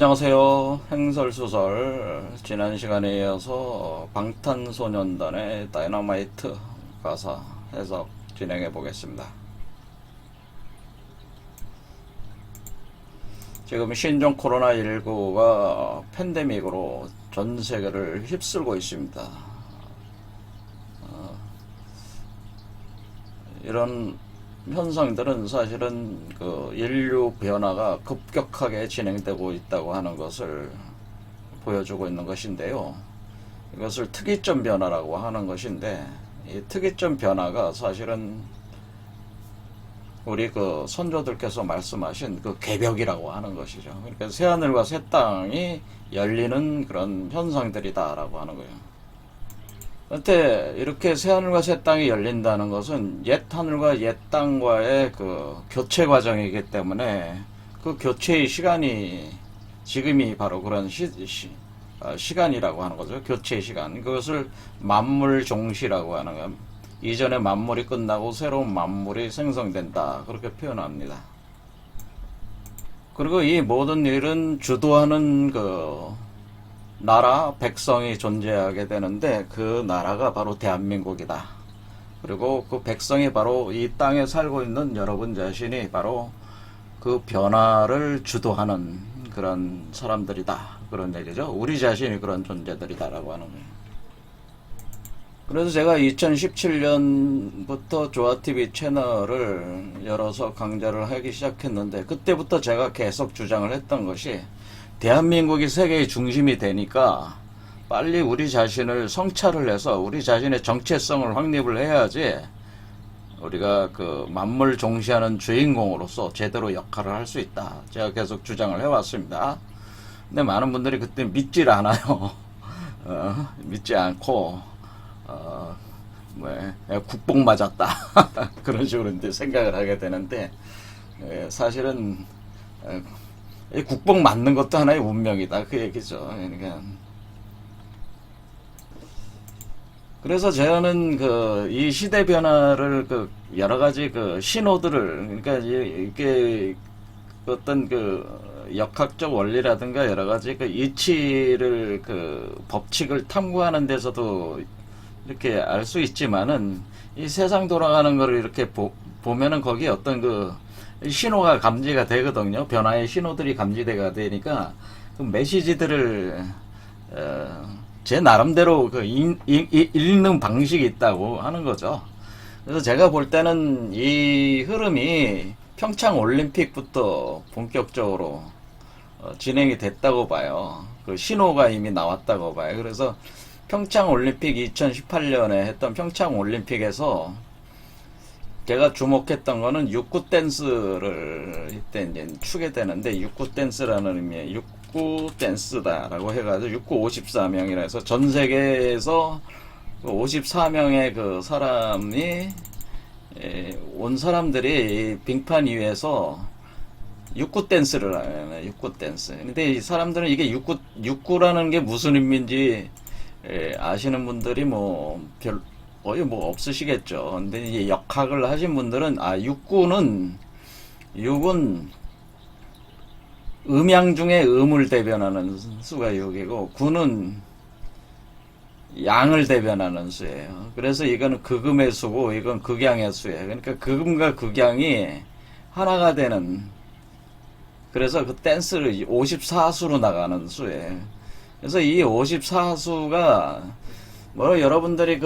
안녕하세요. 행설수설 지난 시간에 이어서 방탄소년단의 다이너마이트 가사 해석 진행해 보겠습니다. 지금 신종 코로나19가 팬데믹으로 전 세계를 휩쓸고 있습니다. 이런 현상들은 사실은 그 인류 변화가 급격하게 진행되고 있다고 하는 것을 보여주고 있는 것인데요. 이것을 특이점 변화라고 하는 것인데, 이 특이점 변화가 사실은 우리 그 선조들께서 말씀하신 그 개벽이라고 하는 것이죠. 그러니까 새하늘과 새 땅이 열리는 그런 현상들이다라고 하는 거예요. 그때 이렇게 새하늘과 새 땅이 열린다는 것은 옛 하늘과 옛 땅과의 그 교체 과정이기 때문에 그 교체의 시간이 지금이 바로 그런 시간이라고 하는 거죠. 교체의 시간. 그것을 만물종시라고 하는 거예요. 이전에 만물이 끝나고 새로운 만물이 생성된다. 그렇게 표현합니다. 그리고 이 모든 일은 주도하는 그 나라, 백성이 존재하게 되는데 그 나라가 바로 대한민국이다. 그리고 그 백성이 바로 이 땅에 살고 있는 여러분 자신이 바로 그 변화를 주도하는 그런 사람들이다. 그런 얘기죠. 우리 자신이 그런 존재들이다라고 하는 거예요. 그래서 제가 2017년부터 조아TV 채널을 열어서 강좌를 하기 시작했는데, 그때부터 제가 계속 주장을 했던 것이, 대한민국이 세계의 중심이 되니까 빨리 우리 자신을 성찰을 해서 우리 자신의 정체성을 확립을 해야지 우리가 그 만물 종시하는 주인공으로서 제대로 역할을 할 수 있다. 제가 계속 주장을 해왔습니다. 근데 많은 분들이 그때 믿질 않아요. 믿지 않고 국뽕 맞았다. 그런 식으로 이제 생각을 하게 되는데, 사실은 이 국뽕 맞는 것도 하나의 운명이다. 그 얘기죠. 그러니까. 그래서 저는 이 시대 변화를 여러 가지 신호들을, 그러니까 이게 어떤 역학적 원리라든가 여러 가지 이치를 법칙을 탐구하는 데서도 이렇게 알 수 있지만은, 이 세상 돌아가는 거를 이렇게 보면은 거기에 어떤 신호가 감지가 되거든요. 변화의 신호들이 감지가 되니까 그 메시지들을 제 나름대로 읽는 방식이 있다고 하는 거죠. 그래서 제가 볼 때는 이 흐름이 평창 올림픽부터 본격적으로 진행이 됐다고 봐요. 그 신호가 이미 나왔다고 봐요. 그래서 평창 올림픽 2018년에 했던 평창 올림픽에서 제가 주목했던 거는 육구 댄스를 이때 이제 추게 되는데, 육구 댄스라는 의미의 육구 댄스다라고 해가지고 육구 54명이라 해서 전 세계에서 54명의 그 사람이 온 사람들이 빙판 위에서 육구 댄스를 하는 육구 댄스. 근데 이 사람들은 이게 육구라는 게 무슨 의미인지 아시는 분들이 거의 없으시겠죠. 근데 이제 역학을 하신 분들은, 육은 음양 중에 음을 대변하는 수가 육이고, 구는 양을 대변하는 수예요. 그래서 이거는 극음의 수고, 이건 극양의 수예요. 그러니까 극음과 극양이 하나가 되는, 그래서 그 댄스를 54수로 나가는 수예요. 그래서 이 54수가 여러분들이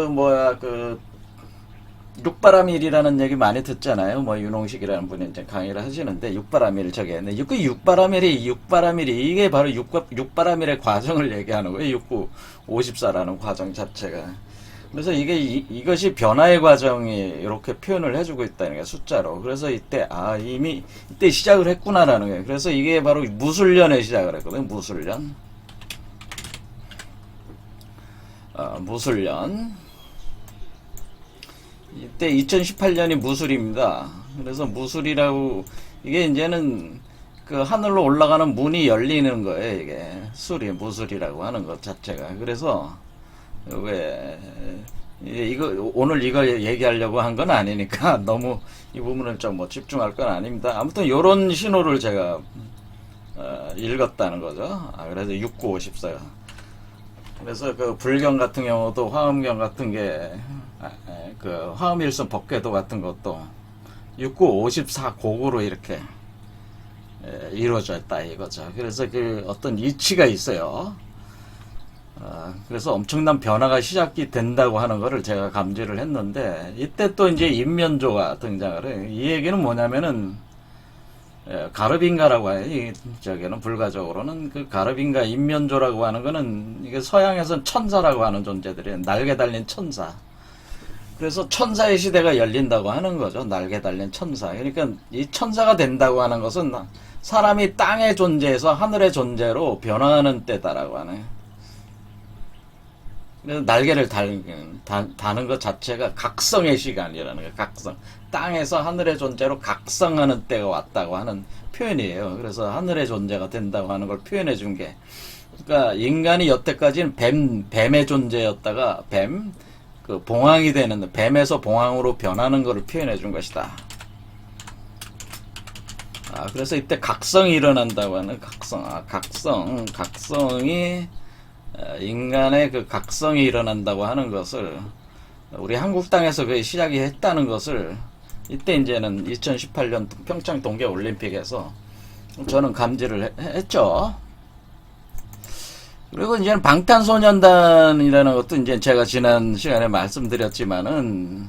육바라밀이라는 얘기 많이 듣잖아요. 윤홍식이라는 분이 이제 강의를 하시는데, 육바라밀 저게. 근데 육바라밀이 이게 바로 육바라밀의 과정을 얘기하는 거예요. 육구 54라는 과정 자체가. 그래서 이것이 변화의 과정이 이렇게 표현을 해주고 있다는 게 숫자로. 그래서 이때, 이미 이때 시작을 했구나라는 거예요. 그래서 이게 바로 무술년에 시작을 했거든요. 무술년. 무술년. 이때 2018년이 무술입니다. 그래서 무술이라고, 이게 이제는 하늘로 올라가는 문이 열리는 거예요. 이게 무술이라고 하는 것 자체가. 그래서 오늘 이걸 얘기하려고 한 건 아니니까 너무 이 부분을 좀 집중할 건 아닙니다. 아무튼 요런 신호를 제가 읽었다는 거죠. 그래서 6954가. 그래서 그 불경 같은 경우도 화엄경 같은 게, 그 화엄일선 법궤도 같은 것도 6954 곡으로 이렇게 이루어져 있다 이거죠. 그래서 그 어떤 이치가 있어요. 그래서 엄청난 변화가 시작이 된다고 하는 것을 제가 감지를 했는데, 이때 또 이제 인면조가 등장을 해요. 이 얘기는 뭐냐면은, 가르빈가라고 해요. 저기는 불가적으로는 그 가르빈가 인면조라고 하는 거는 이게 서양에서는 천사라고 하는 존재들이에요. 날개 달린 천사. 그래서 천사의 시대가 열린다고 하는 거죠. 날개 달린 천사. 그러니까 이 천사가 된다고 하는 것은 사람이 땅의 존재에서 하늘의 존재로 변화하는 때다라고 하네요. 그래서 날개를 다는 것 자체가 각성의 시간이라는 거예요. 각성. 땅에서 하늘의 존재로 각성하는 때가 왔다고 하는 표현이에요. 그래서 하늘의 존재가 된다고 하는 걸 표현해 준 게, 그러니까 인간이 여태까지는 뱀의 존재였다가 그 봉황이 되는, 뱀에서 봉황으로 변하는 것을 표현해 준 것이다. 그래서 이때 각성이 일어난다고 하는 각성이 인간의 그 각성이 일어난다고 하는 것을, 우리 한국 땅에서 그 시작이 했다는 것을 이때 이제는 2018년 평창 동계 올림픽에서 저는 감지를 했죠. 그리고 이제는 방탄소년단이라는 것도 이제 제가 지난 시간에 말씀드렸지만은,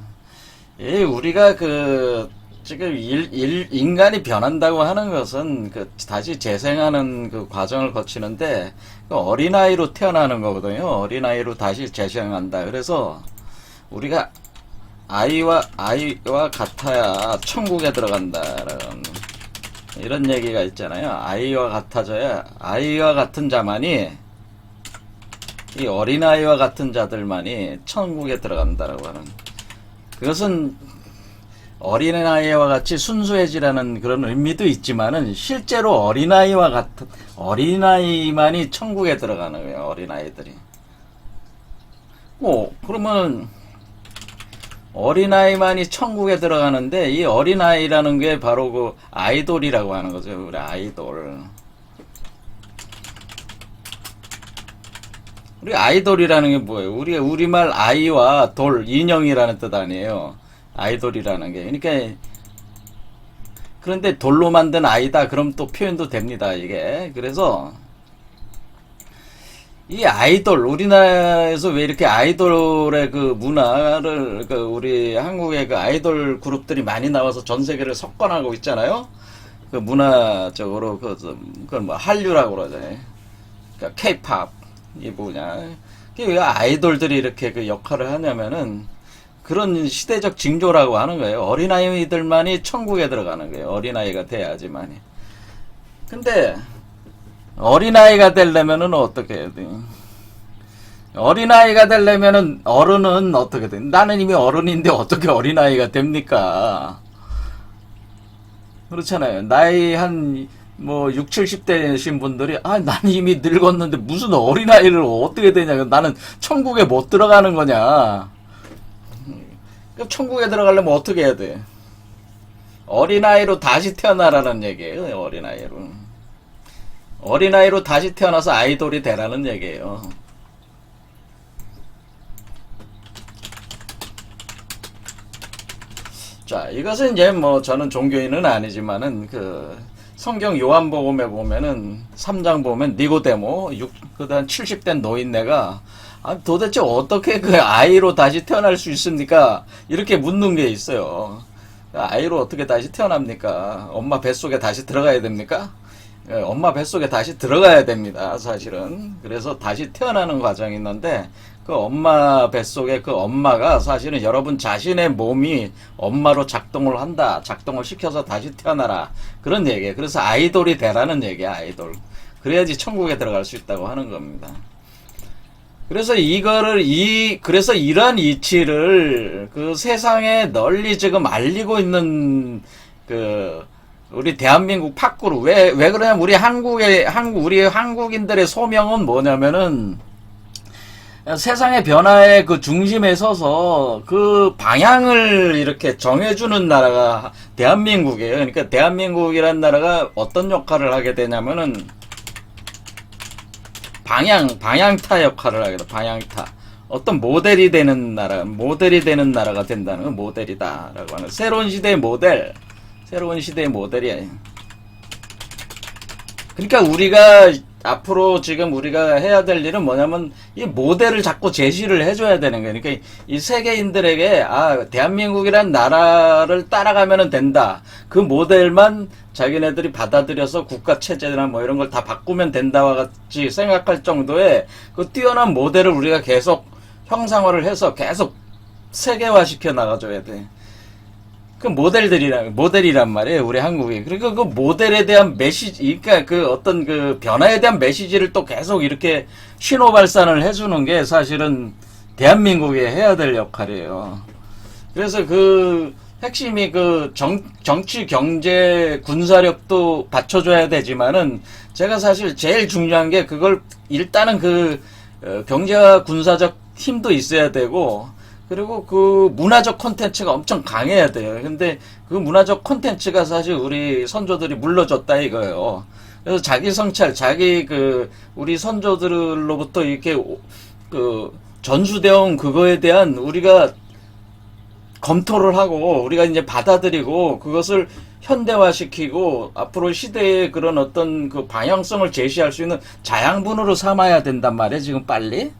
우리가 그 지금 인간이 변한다고 하는 것은 그 다시 재생하는 그 과정을 거치는데, 그 어린아이로 태어나는 거거든요. 어린아이로 다시 재생한다. 그래서 우리가 아이와 같아야 천국에 들어간다라는 이런 얘기가 있잖아요. 아이와 같아져야, 아이와 같은 자만이, 이 어린아이와 같은 자들만이 천국에 들어간다라고 하는, 그것은 어린아이와 같이 순수해지라는 그런 의미도 있지만은, 실제로 어린아이만이 천국에 들어가는 거예요. 어린아이들이. 그러면 어린아이만이 천국에 들어가는데, 이 어린아이라는 게 바로 그 아이돌이라고 하는 거죠. 우리 아이돌. 우리 아이돌이라는 게 뭐예요? 우리말 아이와 돌, 인형이라는 뜻 아니에요. 아이돌이라는 게. 그러니까, 그런데 돌로 만든 아이다. 그럼 또 표현도 됩니다, 이게. 그래서, 이 아이돌, 우리나라에서 왜 이렇게 아이돌의 그 문화를, 우리 한국의 그 아이돌 그룹들이 많이 나와서 전 세계를 석권하고 있잖아요? 그 문화적으로, 그걸 뭐 한류라고 그러잖아요. 그러니까 케이팝, 이 뭐냐. 왜 아이돌들이 이렇게 그 역할을 하냐면은, 그런 시대적 징조라고 하는 거예요. 어린아이들만이 천국에 들어가는 거예요. 어린아이가 돼야지만이. 근데, 어린아이가 되려면은 어떻게 해야 돼? 어린아이가 되려면은 어른은 어떻게 돼? 나는 이미 어른인데 어떻게 어린아이가 됩니까? 그렇잖아요. 나이 한, 6, 70대신 분들이, 나는 이미 늙었는데 무슨 어린아이를 어떻게 되냐. 나는 천국에 못 들어가는 거냐. 그럼 천국에 들어가려면 어떻게 해야 돼? 어린아이로 다시 태어나라는 얘기예요. 어린아이로 다시 태어나서 아이돌이 되라는 얘기예요. 자, 이것은 이제 저는 종교인은 아니지만은 성경 요한복음에 보면은 3장 보면 니고데모 그다음 70대 노인네가 도대체 어떻게 그 아이로 다시 태어날 수 있습니까? 이렇게 묻는 게 있어요. 아이로 어떻게 다시 태어납니까? 엄마 뱃속에 다시 들어가야 됩니까? 엄마 뱃속에 다시 들어가야 됩니다, 사실은. 그래서 다시 태어나는 과정이 있는데, 그 엄마 뱃속에 그 엄마가 사실은 여러분 자신의 몸이 엄마로 작동을 시켜서 다시 태어나라. 그런 얘기예요. 그래서 아이돌이 되라는 얘기야, 아이돌. 그래야지 천국에 들어갈 수 있다고 하는 겁니다. 그래서 그래서 이러한 이치를 그 세상에 널리 지금 알리고 있는 우리 대한민국 팟그룹, 왜 그러냐면 우리 한국인들의 소명은 뭐냐면은, 세상의 변화의 그 중심에 서서 그 방향을 이렇게 정해주는 나라가 대한민국이에요. 그러니까 대한민국이라는 나라가 어떤 역할을 하게 되냐면은 방향타 역할을 하게 돼. 방향타. 어떤 모델이 되는 나라가 된다는 건 모델이다라고 하는 새로운 시대의 모델이에요. 그러니까 우리가 앞으로 지금 우리가 해야 될 일은 뭐냐면 이 모델을 자꾸 제시를 해줘야 되는 거예요. 그러니까 이 세계인들에게 대한민국이란 나라를 따라가면 된다. 그 모델만 자기네들이 받아들여서 국가 체제나 뭐 이런 걸 다 바꾸면 된다와 같이 생각할 정도의 그 뛰어난 모델을 우리가 계속 형상화를 해서 계속 세계화시켜 나가줘야 돼. 그 모델이란 말이에요, 우리 한국이. 그러니까 그 모델에 대한 메시지, 그러니까 그 어떤 그 변화에 대한 메시지를 또 계속 이렇게 신호 발산을 해주는 게 사실은 대한민국이 해야 될 역할이에요. 그래서 그 핵심이 그 정치, 경제, 군사력도 받쳐줘야 되지만은 제가 사실 제일 중요한 게 그걸 일단은 그 경제와 군사적 힘도 있어야 되고 그리고 그 문화적 콘텐츠가 엄청 강해야 돼요. 근데 그 문화적 콘텐츠가 사실 우리 선조들이 물러줬다 이거예요. 그래서 자기 성찰, 우리 선조들로부터 이렇게 그 전수되어 온 그거에 대한 우리가 검토를 하고 우리가 이제 받아들이고 그것을 현대화시키고 앞으로 시대의 그런 어떤 그 방향성을 제시할 수 있는 자양분으로 삼아야 된단 말이에요, 지금 빨리.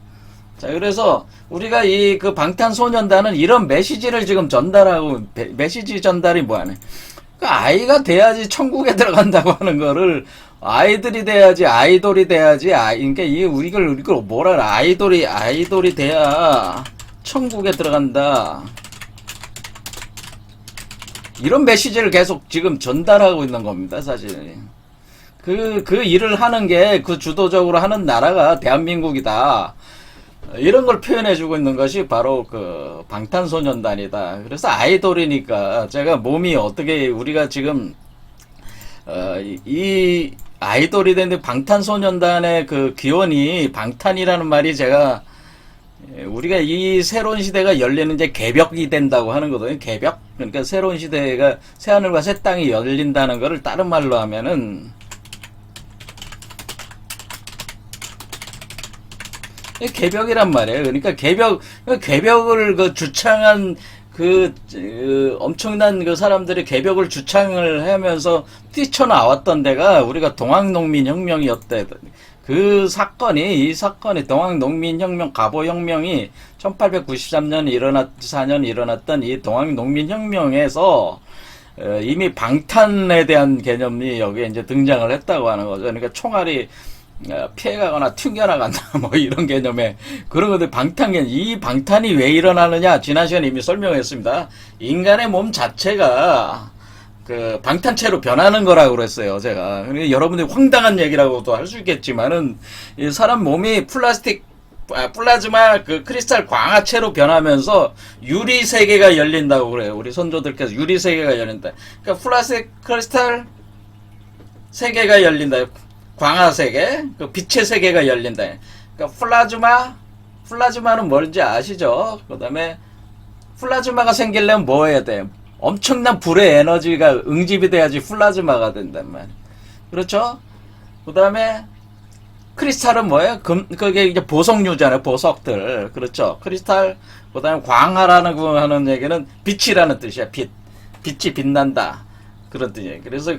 자, 그래서 우리가 이 그 방탄소년단은 이런 메시지를 지금 전달하고, 메시지 전달이 뭐하네. 그 아이가 돼야지 천국에 들어간다고 하는 거를, 아이돌이 돼야지, 그러니까 이걸 뭐라, 아이돌이 돼야 천국에 들어간다. 이런 메시지를 계속 지금 전달하고 있는 겁니다, 사실. 그 일을 하는 게, 그 주도적으로 하는 나라가 대한민국이다. 이런 걸 표현해주고 있는 것이 바로 그 방탄소년단이다. 그래서 아이돌이니까 제가 몸이 어떻게 우리가 지금 이 아이돌이 되는데 방탄소년단의 그 기원이 방탄이라는 말이 제가 우리가 이 새로운 시대가 열리는 이제 개벽이 된다고 하는 거거든요. 개벽. 그러니까 새로운 시대가 새하늘과 새 땅이 열린다는 거를 다른 말로 하면은 개벽이란 말이에요. 그러니까 개벽을 그 주창한 엄청난 그 사람들이 개벽을 주창을 하면서 뛰쳐나왔던 데가 우리가 동학농민혁명이었대. 이 사건이 동학농민혁명, 갑오혁명이 1893년 4년 일어났던 이 동학농민혁명에서 이미 방탄에 대한 개념이 여기에 이제 등장을 했다고 하는 거죠. 그러니까 총알이 피해가거나 튕겨나간다 뭐 이런 개념의 그런 것들 이 방탄이 왜 일어나느냐 지난 시간에 이미 설명했습니다. 인간의 몸 자체가 그 방탄체로 변하는 거라고 그랬어요, 제가. 그러니까 여러분들이 황당한 얘기라고도 할 수 있겠지만은 이 사람 몸이 플라즈마 그 크리스탈 광화체로 변하면서 유리 세계가 열린다고 그래요. 우리 선조들께서 유리 세계가 열린다. 그러니까 플라스틱 크리스탈 세계가 열린다. 광화 세계, 그 빛의 세계가 열린다. 그러니까 플라즈마는 뭔지 아시죠? 그 다음에 플라즈마가 생기려면 뭐 해야 돼? 엄청난 불의 에너지가 응집이 돼야지 플라즈마가 된단 말이에요. 그렇죠? 그 다음에 크리스탈은 뭐예요? 그게 이제 보석류잖아요. 보석들. 그렇죠? 크리스탈, 그 다음에 광화라는 거 하는 얘기는 빛이라는 뜻이야. 빛이 빛난다. 그런 뜻이에요. 그래서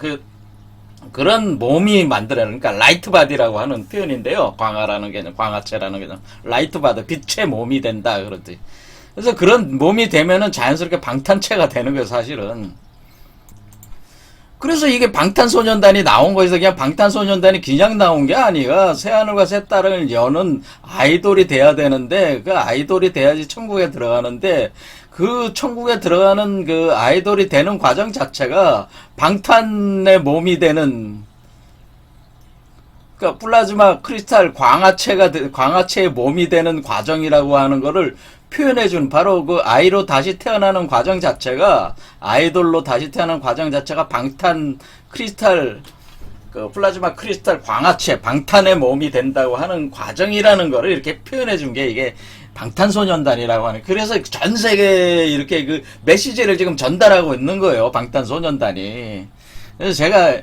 그런 몸이 만들어내는, 그러니까 라이트 바디라고 하는 표현인데요. 광화라는 개념, 광화체라는 개념, 라이트 바디, 빛의 몸이 된다 그런 뜻. 그래서 그런 몸이 되면은 자연스럽게 방탄체가 되는 거예요, 사실은. 그래서 이게 방탄소년단이 나온 거에서 그냥 방탄소년단이 그냥 나온 게 아니라 새하늘과 새 땅을 여는 아이돌이 돼야 되는데 그 아이돌이 돼야지 천국에 들어가는데 그 천국에 들어가는 그 아이돌이 되는 과정 자체가 방탄의 몸이 되는, 그러니까 플라즈마 크리스탈 광화체의 몸이 되는 과정이라고 하는 거를 표현해준 바로 그 아이로 다시 태어나는 과정 자체가, 아이돌로 다시 태어나는 과정 자체가 방탄 크리스탈 그 플라즈마 크리스탈 광합체 방탄의 몸이 된다고 하는 과정이라는 거를 이렇게 표현해 준 게 이게 방탄소년단이라고 하는. 그래서 전 세계에 이렇게 그 메시지를 지금 전달하고 있는 거예요. 방탄소년단이. 그래서 제가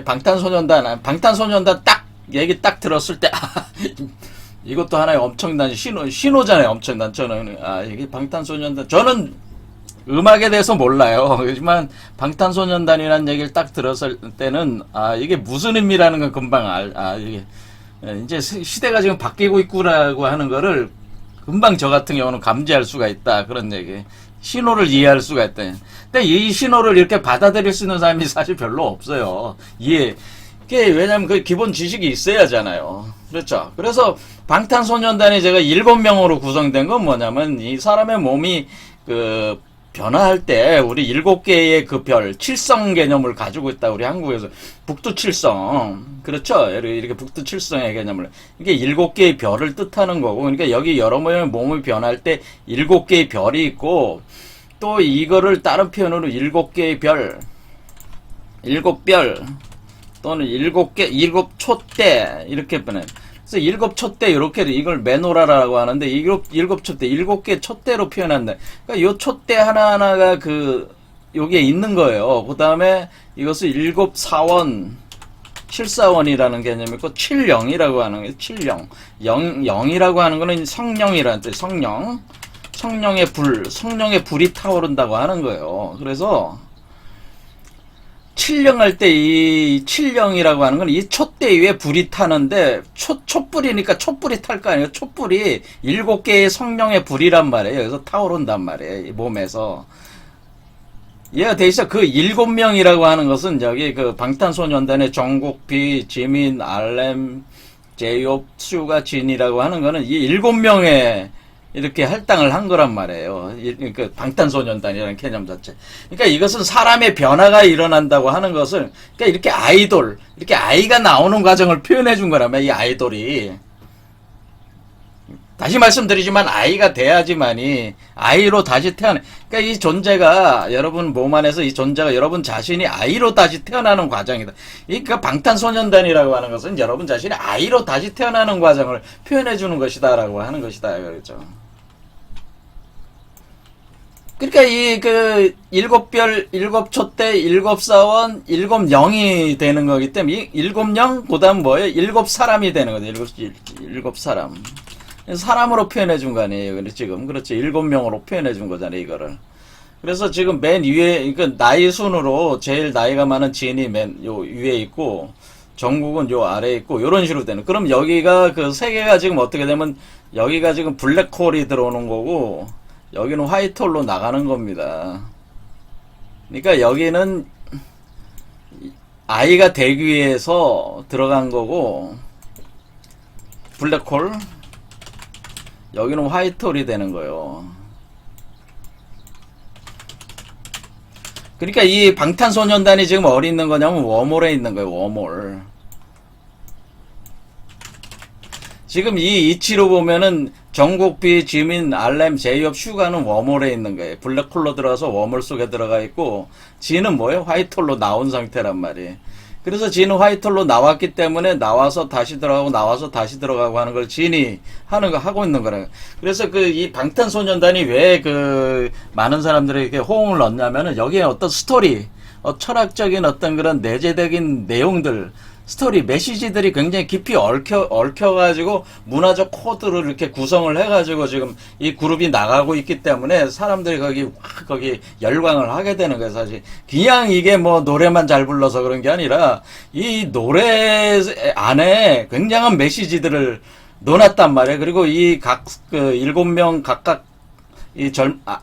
방탄소년단 딱 얘기 딱 들었을 때 이것도 하나의 엄청난 신호잖아요. 엄청난. 저는 이게 방탄소년단, 저는 음악에 대해서 몰라요. 하지만 방탄소년단이라는 얘기를 딱 들었을 때는 이게 무슨 의미라는 건 금방 이게 이제 시대가 지금 바뀌고 있구라고 하는 거를 금방 저 같은 경우는 감지할 수가 있다. 그런 얘기. 신호를 이해할 수가 있다. 근데 이 신호를 이렇게 받아들일 수 있는 사람이 사실 별로 없어요. 이게 왜냐면 그 기본 지식이 있어야 하잖아요. 그렇죠. 그래서 방탄소년단이 제가 7명으로 구성된 건 뭐냐면, 이 사람의 몸이 그 변화할 때 우리 7개의 그 별, 칠성 개념을 가지고 있다. 우리 한국에서 북두칠성. 그렇죠. 이렇게 북두칠성의 개념을. 이게 7개의 별을 뜻하는 거고, 그러니까 여기 여러 모양의 몸이 변할 때 7개의 별이 있고, 또 이거를 다른 표현으로 7개의 별, 7별, 또는 7촛대, 이렇게 변해. 그래서 7촛대, 이렇게, 이걸 메노라라고 하는데, 7촛대, 7개 촛대로 표현한다. 그러니까 요 촛대 하나하나가 여기에 있는 거예요. 그 다음에 이것을 7사원, 7사원이라는 개념이 있고, 7영이라고 하는 거예요. 7영. 0이라고 하는 거는 성령이라는 뜻, 성령. 성령의 불이 타오른다고 하는 거예요. 그래서, 칠령할 때 이 칠령이라고 하는 건 이 촛대 위에 불이 타는데, 촛불이니까 촛불이 탈 거 아니에요. 촛불이 7개의 성령의 불이란 말이에요. 그래서 타오른단 말이에요. 이 몸에서. 얘가 돼 있어. 그 7명이라고 하는 것은 여기 그 방탄소년단의 정국비, 지민, RM, 제이홉, 슈가, 진이라고 하는 거는 이 7명의 이렇게 할당을 한 거란 말이에요. 그 방탄소년단이라는 개념 자체. 그러니까 이것은 사람의 변화가 일어난다고 하는 것을, 그러니까 이렇게 이렇게 아이가 나오는 과정을 표현해 준 거라면, 이 아이돌이. 다시 말씀드리지만 아이가 돼야지만이 아이로 다시 그러니까 이 존재가 여러분 몸 안에서 이 존재가 여러분 자신이 아이로 다시 태어나는 과정이다. 그러니까 방탄소년단이라고 하는 것은 여러분 자신이 아이로 다시 태어나는 과정을 표현해 주는 것이다라고 하는 것이다. 그렇죠. 그러니까 이 7별, 7촛대, 7사원, 7영이 되는 거기 때문에 이 7영, 그 다음 뭐예요? 7사람이 되는 거죠. 7사람. 사람으로 표현해 준 거 아니에요. 지금. 그렇죠. 7명으로 표현해 준 거잖아요. 이거를. 그래서 지금 맨 위에, 그러니까 나이 순으로 제일 나이가 많은 진이 맨 위에 있고, 정국은 요 아래에 있고, 요런 식으로 되는. 그럼 여기가 그 세 개가 지금 어떻게 되면, 여기가 지금 블랙홀이 들어오는 거고, 여기는 화이트홀로 나가는 겁니다. 그러니까 여기는 아이가 되기 위해서 들어간 거고, 블랙홀, 여기는 화이트홀이 되는 거예요. 그러니까 이 방탄소년단이 지금 어디 있는 거냐면 웜홀에 있는 거예요. 웜홀. 지금 이 이치로 보면은 정국비, 지민, RM, 제이홉, 슈가는 웜홀에 있는 거예요. 블랙홀로 들어가서 웜홀 속에 들어가 있고, 지는 뭐예요? 화이트홀로 나온 상태란 말이에요. 그래서 지는 화이트홀로 나왔기 때문에 나와서 다시 들어가고 나와서 다시 들어가고 하는 걸 진이 하고 있는 거라요. 그래서 이 방탄소년단이 왜 많은 사람들에게 호응을 얻냐면은 여기에 어떤 스토리, 철학적인 어떤 그런 내재적인 내용들, 스토리, 메시지들이 굉장히 깊이 얽혀가지고 문화적 코드를 이렇게 구성을 해가지고 지금 이 그룹이 나가고 있기 때문에 사람들이 거기 열광을 하게 되는 거예요, 사실. 그냥 이게 뭐 노래만 잘 불러서 그런 게 아니라 이 노래 안에 굉장한 메시지들을 넣어놨단 말이에요. 그리고 이 7명 각각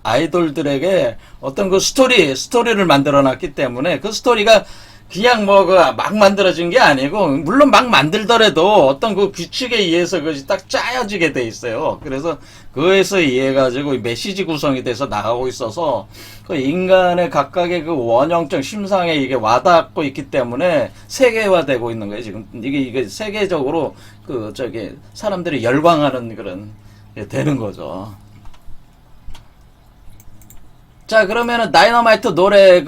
아이돌들에게 어떤 그 스토리를 만들어 놨기 때문에 그 스토리가 그냥 막 만들어진 게 아니고, 물론 막 만들더라도 어떤 그 규칙에 의해서 그것이 딱 짜여지게 돼 있어요. 그래서 그거에서 의해가지고 메시지 구성이 돼서 나가고 있어서 그 인간의 각각의 그 원형적 심상에 이게 와닿고 있기 때문에 세계화되고 있는 거예요, 지금. 이게 세계적으로 사람들이 열광하는 그런 게 되는 거죠. 자, 그러면은 다이너마이트 노래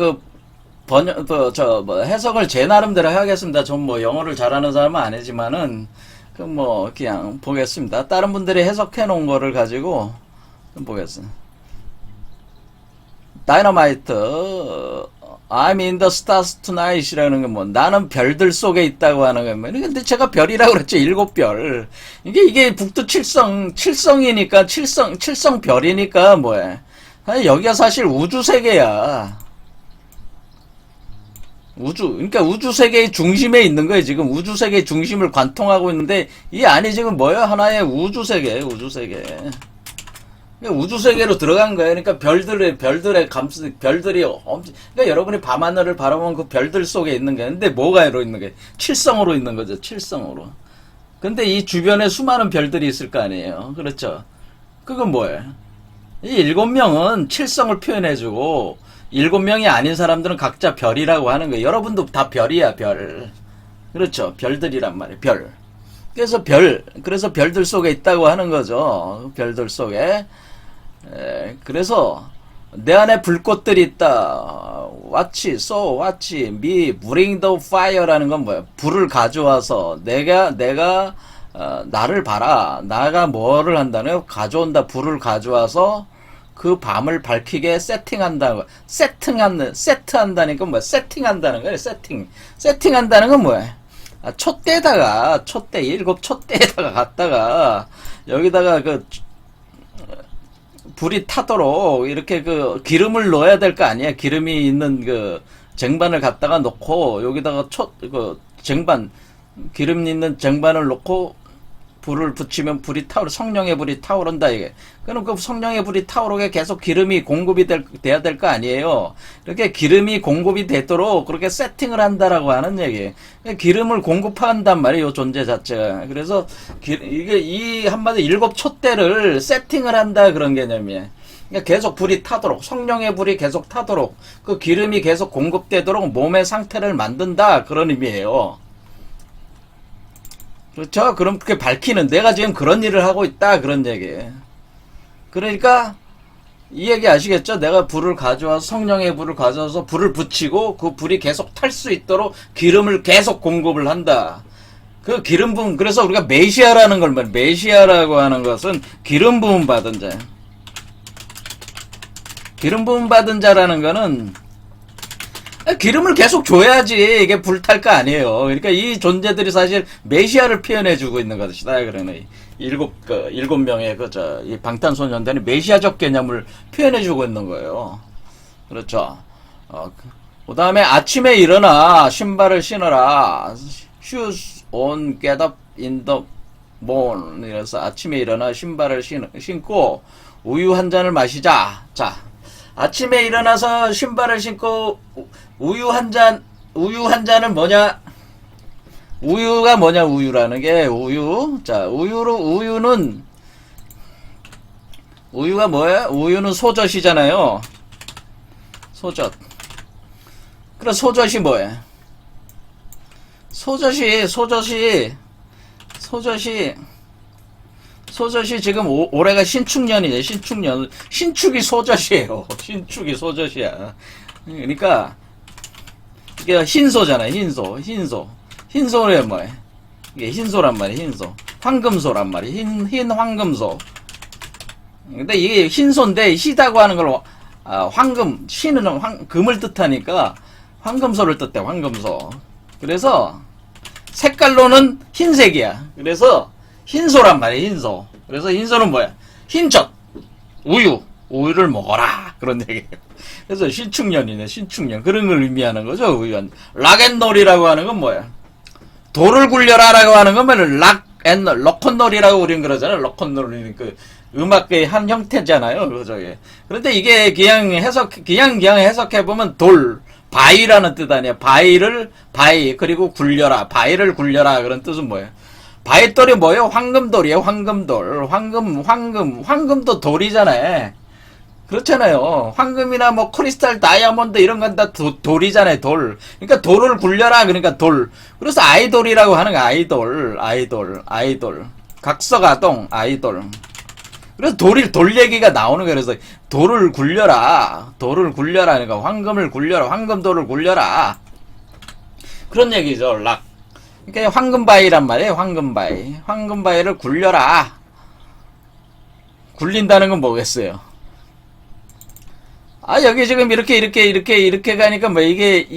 해석을 제 나름대로 해야겠습니다. 전 뭐 영어를 잘하는 사람은 아니지만은, 그냥 보겠습니다. 다른 분들이 해석해 놓은 거를 가지고, 좀 보겠습니다. 다이너마이트, I'm in the stars tonight이라는 건 뭐, 나는 별들 속에 있다고 하는 거예요. 근데 제가 별이라고 그랬죠. 7별. 이게 북두 칠성이니까, 칠성 별이니까 뭐야. 여기가 사실 우주 세계야. 그러니까 우주 세계의 중심에 있는 거예요. 지금 우주 세계의 중심을 관통하고 있는데, 이 안이 지금 뭐야? 하나의 우주 세계예요. 우주 세계. 우주 세계로 들어간 거예요. 그러니까 별들이 그러니까 여러분이 밤하늘을 바라보면 그 별들 속에 있는 거예요. 근데 뭐가 있는 거예요? 칠성으로 있는 거죠. 칠성으로. 근데 이 주변에 수많은 별들이 있을 거 아니에요. 그렇죠? 그건 뭐예요? 이 7명은 칠성을 표현해주고 7명이 아닌 사람들은 각자 별이라고 하는 거예요. 여러분도 다 별이야, 별. 그렇죠? 별들이란 말이에요. 별. 그래서 별들 속에 있다고 하는 거죠. 별들 속에. 그래서 내 안에 불꽃들이 있다. watch, me, bring the fire라는 건 뭐야? 불을 가져와서 내가 나를 봐라. 나가 뭐를 한다는 가져온다. 불을 가져와서 그 밤을 밝히게 세팅한다는 세트한다니까 뭐야? 세팅한다는 거예요. 세팅한다는 건 뭐야? 촛대에다가 7촛대에다가 갖다가 여기다가 불이 타도록 이렇게 기름을 넣어야 될 거 아니야. 기름이 있는 쟁반을 갖다가 놓고 여기다가 쟁반 기름 있는 쟁반을 놓고 불을 붙이면 성령의 불이 타오른다 이게. 그럼 그 성령의 불이 타오르게 계속 기름이 공급이 돼야 될 거 아니에요. 이렇게 기름이 공급이 되도록 그렇게 세팅을 한다라고 하는 얘기예요. 기름을 공급한단 말이에요. 이 존재 자체가. 그래서 이게 이 한마디 7촛대를 세팅을 한다 그런 개념이에요. 그러니까 계속 불이 타도록 성령의 불이 계속 타도록 그 기름이 계속 공급되도록 몸의 상태를 만든다 그런 의미예요. 그렇죠? 그럼 그게 밝히는 내가 지금 그런 일을 하고 있다 그런 얘기예요. 그러니까 이 얘기 아시겠죠? 내가 성령의 불을 가져와서 불을 붙이고 그 불이 계속 탈 수 있도록 기름을 계속 공급을 한다. 그 기름 부음 그래서 우리가 메시아라는 걸 메시아라고 하는 것은 기름 부음 받은 자. 기름 부음 받은 자라는 거는 기름을 계속 줘야지 이게 불탈 거 아니에요. 그러니까 이 존재들이 사실 메시아를 표현해주고 있는 것이다. 그러네. 7명의 이 방탄소년단이 메시아적 개념을 표현해주고 있는 거예요. 그렇죠. 그 다음에 아침에 일어나 신발을 신어라. Shoes on, get up in the morning. 그래서 아침에 일어나 신발을 신고 우유 한 잔을 마시자. 자. 아침에 일어나서 신발을 신고 우유 한 잔은 뭐냐? 우유가 뭐냐? 우유라는 게 자, 우유가 뭐야? 우유는 소젖이잖아요. 소젖. 그럼 소젖이 뭐야? 소젖이 지금 올해가 신축년이네. 신축이 소젖이에요. 신축이 소젖이야. 그러니까 이게 흰소잖아요. 흰소는 뭐야? 이게 흰소란 말이야. 흰소. 황금소란 말이야. 흰 황금소. 근데 이게 흰소인데 희다고 하는 걸 신은 금을 뜻하니까 황금소를 뜻해. 황금소. 그래서 색깔로는 흰색이야. 그래서 흰소란 말이야. 흰소. 그래서 흰소는 뭐야? 흰젖. 우유를 먹어라. 그런 얘기예요. 그래서 신축년이네. 신축년. 그런 걸 의미하는 거죠. 우유. 락앤롤이라고 하는 건 뭐야? 돌을 굴려라라고 하는 건 락앤롤이라고 우리는 그러잖아요. 락앤롤이 음악의 한 형태잖아요. 그죠? 그런데 이게 그냥 해석해보면 바위라는 뜻 아니야. 바위, 그리고 굴려라. 바위를 굴려라. 그런 뜻은 뭐예요? 바위돌이 뭐예요? 황금돌이에요. 황금도 돌이잖아요. 그렇잖아요. 황금이나 뭐 크리스탈, 다이아몬드 이런 건 다 돌이잖아요. 돌. 그러니까 돌을 굴려라. 그러니까 돌. 그래서 아이돌이라고 하는 거. 아이돌. 각서가동 아이돌. 그래서 돌 얘기가 나오는 거예요. 그래서 돌을 굴려라. 돌을 굴려라. 그러니까 황금을 굴려라. 황금돌을 굴려라. 그런 얘기죠. 락. 그러니까 황금바위란 말이에요. 황금바위. 황금바위를 굴려라. 굴린다는 건 뭐겠어요? 아, 여기 지금 이렇게 가니까 뭐 이게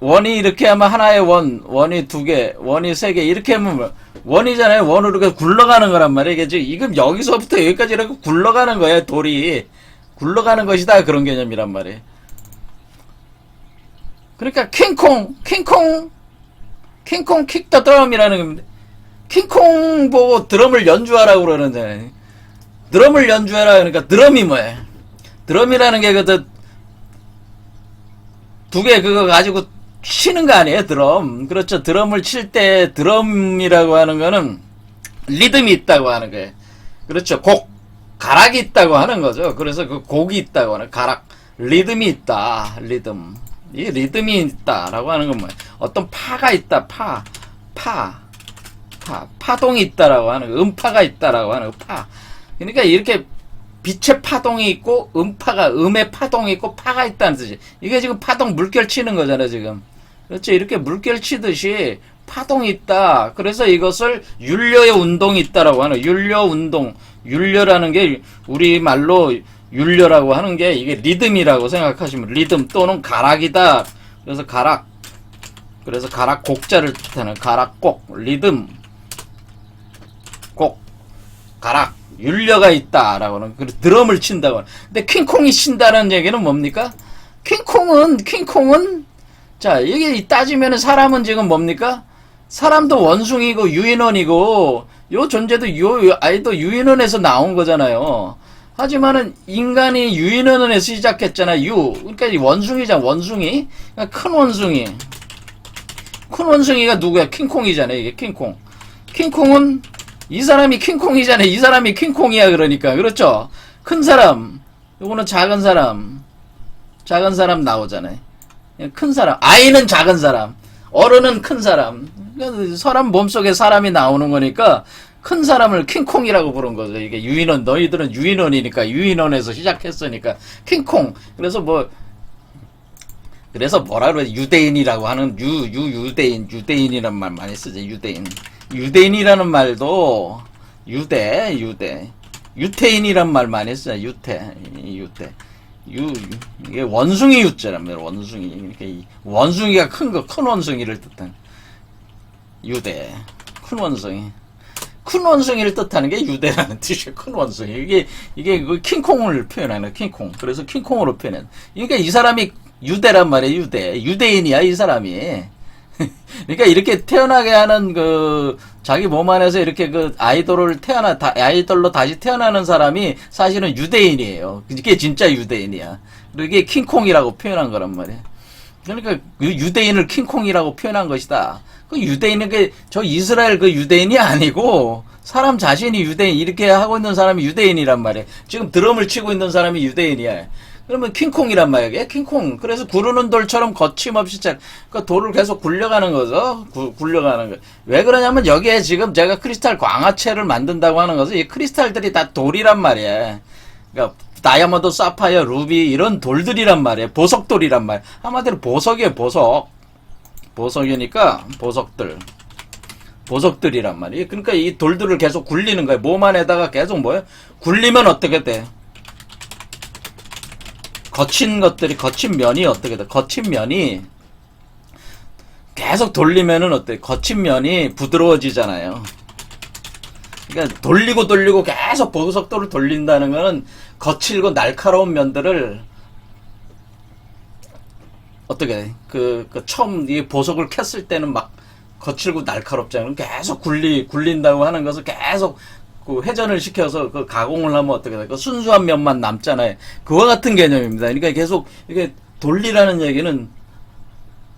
원이 이렇게 하면 하나의 원이 두 개, 원이 세 개, 이렇게 하면 뭐 원이잖아요. 원으로 이렇게 굴러가는 거란 말이에요. 이게 지금 여기서부터 여기까지 이렇게 굴러가는 거예요. 돌이. 굴러가는 것이다. 그런 개념이란 말이에요. 그러니까 킹콩 킥 더 드럼이라는 겁니다. 킹콩 보고 드럼을 연주하라고 그러는데, 드럼을 연주해라. 그러니까 드럼이 뭐예요? 드럼이라는 게 두 개 그거 가지고 치는 거 아니에요? 드럼. 그렇죠. 드럼을 칠 때 드럼이라고 하는 거는 리듬이 있다고 하는 거예요. 그렇죠. 가락이 있다고 하는 거죠. 그래서 그 곡이 있다고 하는 가락. 리듬이 있다. 리듬. 이 리듬이 있다라고 하는 건 뭐예요? 어떤 파가 있다. 파동이 있다라고 하는 거. 음파가 있다라고 하는 거. 그러니까 이렇게 빛의 파동이 있고 음의 파동이 있고 파가 있다는 뜻이. 이게 지금 파동 물결 치는 거잖아요, 지금. 그렇죠. 이렇게 물결 치듯이 파동이 있다. 그래서 이것을 율려의 운동이 있다라고 하는, 율려 운동. 율려라는 게 우리말로 율려라고 하는 게 이게 리듬이라고 생각하시면, 리듬 또는 가락이다. 그래서 가락. 그래서 가락 곡자를 뜻하는 가락곡, 리듬, 곡, 가락. 율려가 있다라고 하는, 그리고 드럼을 친다고 하는. 근데 킹콩이 친다는 얘기는 뭡니까? 킹콩은 자, 이게 따지면 사람은 지금 뭡니까? 사람도 원숭이고 유인원이고, 요 존재도 요 아이도 유인원에서 나온 거잖아요. 하지만은 인간이 유인원에서 시작했잖아요. 그러니까 이 원숭이잖아, 원숭이. 그러니까 큰 원숭이. 큰 원숭이가 누구야? 킹콩이잖아요, 이게 킹콩. 킹콩은 이 사람이 킹콩이잖아요. 이 사람이 킹콩이야. 그러니까. 그렇죠? 큰 사람. 요거는 작은 사람. 작은 사람 나오잖아요. 큰 사람. 아이는 작은 사람. 어른은 큰 사람. 사람 몸속에 사람이 나오는 거니까 큰 사람을 킹콩이라고 부른 거죠. 이게 유인원. 너희들은 유인원이니까. 유인원에서 시작했으니까. 킹콩. 그래서 뭐라 그래? 유대인이라고 하는, 유대인이란 말 많이 쓰죠. 유대인이라는 말도 유태인이란 말 많이 쓰잖아요. 이게 원숭이 유자란 말이에요. 원숭이. 그러니까 이 원숭이가 큰 원숭이를 뜻하는 큰 원숭이. 큰 원숭이를 뜻하는 게 유대라는 뜻이에요. 큰 원숭이. 이게 그 킹콩을 표현하는 킹콩. 그래서 킹콩으로 표현해. 그러니까 이 사람이 유대란 말이에요. 유대인이야, 이 사람이. 그러니까 이렇게 태어나게 하는 자기 몸 안에서 이렇게 아이돌로 다시 태어나는 사람이 사실은 유대인이에요. 이게 진짜 유대인이야. 그리고 이게 킹콩이라고 표현한 거란 말이에요. 그러니까 유대인을 킹콩이라고 표현한 것이다. 그 유대인은 저 이스라엘 유대인이 아니고 사람 자신이 유대인, 이렇게 하고 있는 사람이 유대인이란 말이에요. 지금 드럼을 치고 있는 사람이 유대인이야. 그러면 킹콩이란 말이에요. 킹콩. 그래서 구르는 돌처럼 거침없이 그 돌을 계속 굴려가는 거죠. 굴려가는 거. 왜 그러냐면 여기에 지금 제가 크리스탈 광화체를 만든다고 하는 것은 이 크리스탈들이 다 돌이란 말이에요. 그러니까 다이아몬드, 사파이어, 루비 이런 돌들이란 말이에요. 보석돌이란 말. 한마디로 보석이에요. 보석이니까 보석들이란 말이에요. 그러니까 이 돌들을 계속 굴리는 거예요. 몸 안에다가 계속 굴리면 어떻게 돼? 거친 면이 어떻게 돼? 거친 면이 계속 돌리면은 어때? 거친 면이 부드러워지잖아요. 그러니까 돌리고 계속 보석돌을 돌린다는 거는 거칠고 날카로운 면들을 어떻게 처음 이 보석을 캤을 때는 막 거칠고 날카롭잖아요. 계속 굴린다고 하는 것을 계속 회전을 시켜서 가공을 하면 어떻게 돼? 순수한 면만 남잖아요. 그와 같은 개념입니다. 그러니까 계속 이게 돌리라는 얘기는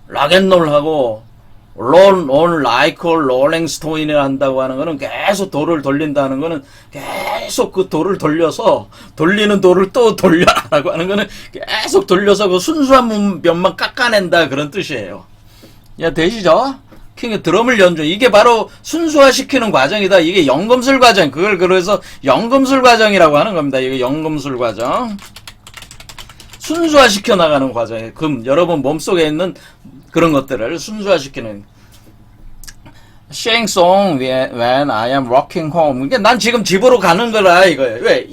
락앤롤하고 롤온 라이커 롤링 스톤이라 한다고 하는 거는 계속 돌을 돌린다는 거는 계속 그 돌을 돌려서 돌리는 돌을 또 돌려라고 하는 거는 계속 돌려서 그 순수한 면만 깎아낸다 그런 뜻이에요. 야, 되시죠? 드럼을 연주. 이게 바로 순수화시키는 과정이다. 이게 연금술 과정. 그걸 그래서 연금술 과정이라고 하는 겁니다. 이게 연금술 과정. 순수화시켜 나가는 과정이에요. 여러분 몸속에 있는 그런 것들을 순수화시키는. Sing song when I am walking home. 그러니까 난 지금 집으로 가는 거라 이거예요. 왜?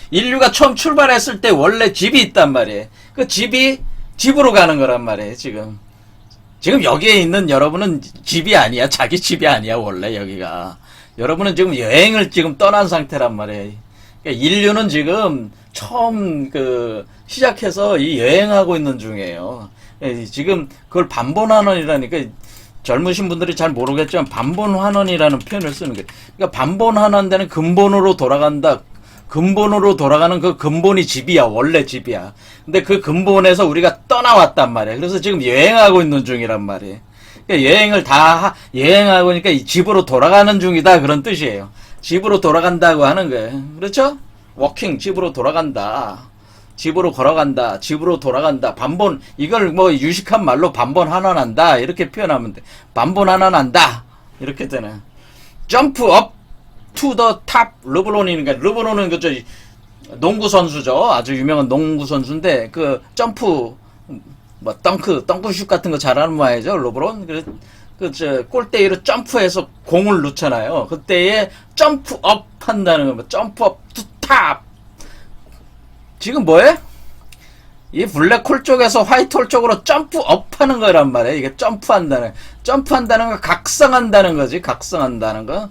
인류가 처음 출발했을 때 원래 집이 있단 말이에요. 그 집이 집으로 가는 거란 말이에요. 지금 여기에 있는 여러분은 집이 아니야. 자기 집이 아니야. 원래 여기가. 여러분은 지금 여행을 지금 떠난 상태란 말이에요. 그러니까 인류는 지금 처음 시작해서 이 여행하고 있는 중이에요. 지금 그걸 반본환원이라니까 젊으신 분들이 잘 모르겠지만 반본환원이라는 표현을 쓰는 거예요. 그러니까 반본환원되는 근본으로 돌아간다. 근본으로 돌아가는 그 근본이 집이야. 원래 집이야. 근데 그 근본에서 우리가 떠나왔단 말이야. 그래서 지금 여행하고 있는 중이란 말이에요. 그러니까 여행을 여행하고 있으니까 이 집으로 돌아가는 중이다. 그런 뜻이에요. 집으로 돌아간다고 하는 거예요. 그렇죠? 워킹, 집으로 돌아간다. 집으로 걸어간다. 집으로 돌아간다. 반본, 이걸 뭐 유식한 말로 반본환원한다. 이렇게 표현하면 돼. 반본환원한다. 이렇게 되네. 점프 업 투 더 탑. 르브론이니까, 르브론은 그저 농구 선수죠. 아주 유명한 농구 선수인데, 점프, 덩크슛 같은 거 잘하는 모양이죠. 르브론. 골대위로 점프해서 공을 넣잖아요. 그때에 점프 업 한다는 겁니다. 점프 업 투 탑. 지금 뭐해? 이 블랙홀 쪽에서 화이트홀 쪽으로 점프업 하는 거란 말이에요. 이게 점프한다는 거 각성한다는 거지. 각성한다는 거.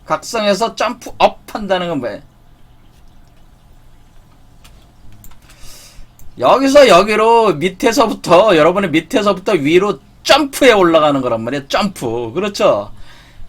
각성해서 점프업 한다는 건 뭐예요? 여기서 여기로 여러분의 밑에서부터 위로 점프해 올라가는 거란 말이에요. 점프. 그렇죠?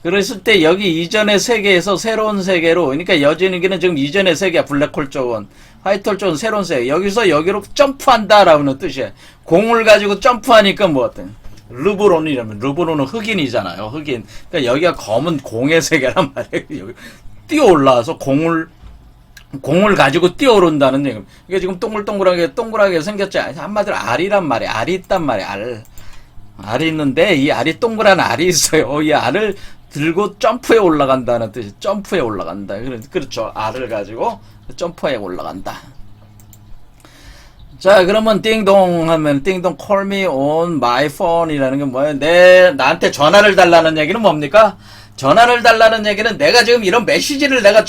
그랬을 때 여기 이전의 세계에서 새로운 세계로, 그러니까 여진이기는 지금 이전의 세계야. 블랙홀 쪽은. 화이트홀 쪽은 새로운 세계. 여기서 여기로 점프한다라는 뜻이에요. 공을 가지고 점프하니까 뭐 어떤 르브론이라면, 르브론은 흑인이잖아요. 흑인. 그러니까 여기가 검은 공의 세계란 말이에요. 여기 뛰어 올라와서 공을 가지고 뛰어오른다는 얘기. 이게 지금 동글하게 생겼지. 한마디로 알이란 말이에요. 알이 있단 말이에요. 알이 있는데 이 알이 동그란 알이 있어요. 이 알을 들고 점프해 올라간다는 뜻이. 점프해 올라간다. 그렇죠. 알을 가지고 점프해 올라간다. 자, 그러면 띵동 하면 띵동 call me on my phone이라는 게 뭐예요? 나한테 전화를 달라는 얘기는 뭡니까? 전화를 달라는 얘기는 내가 지금 이런 메시지를 내가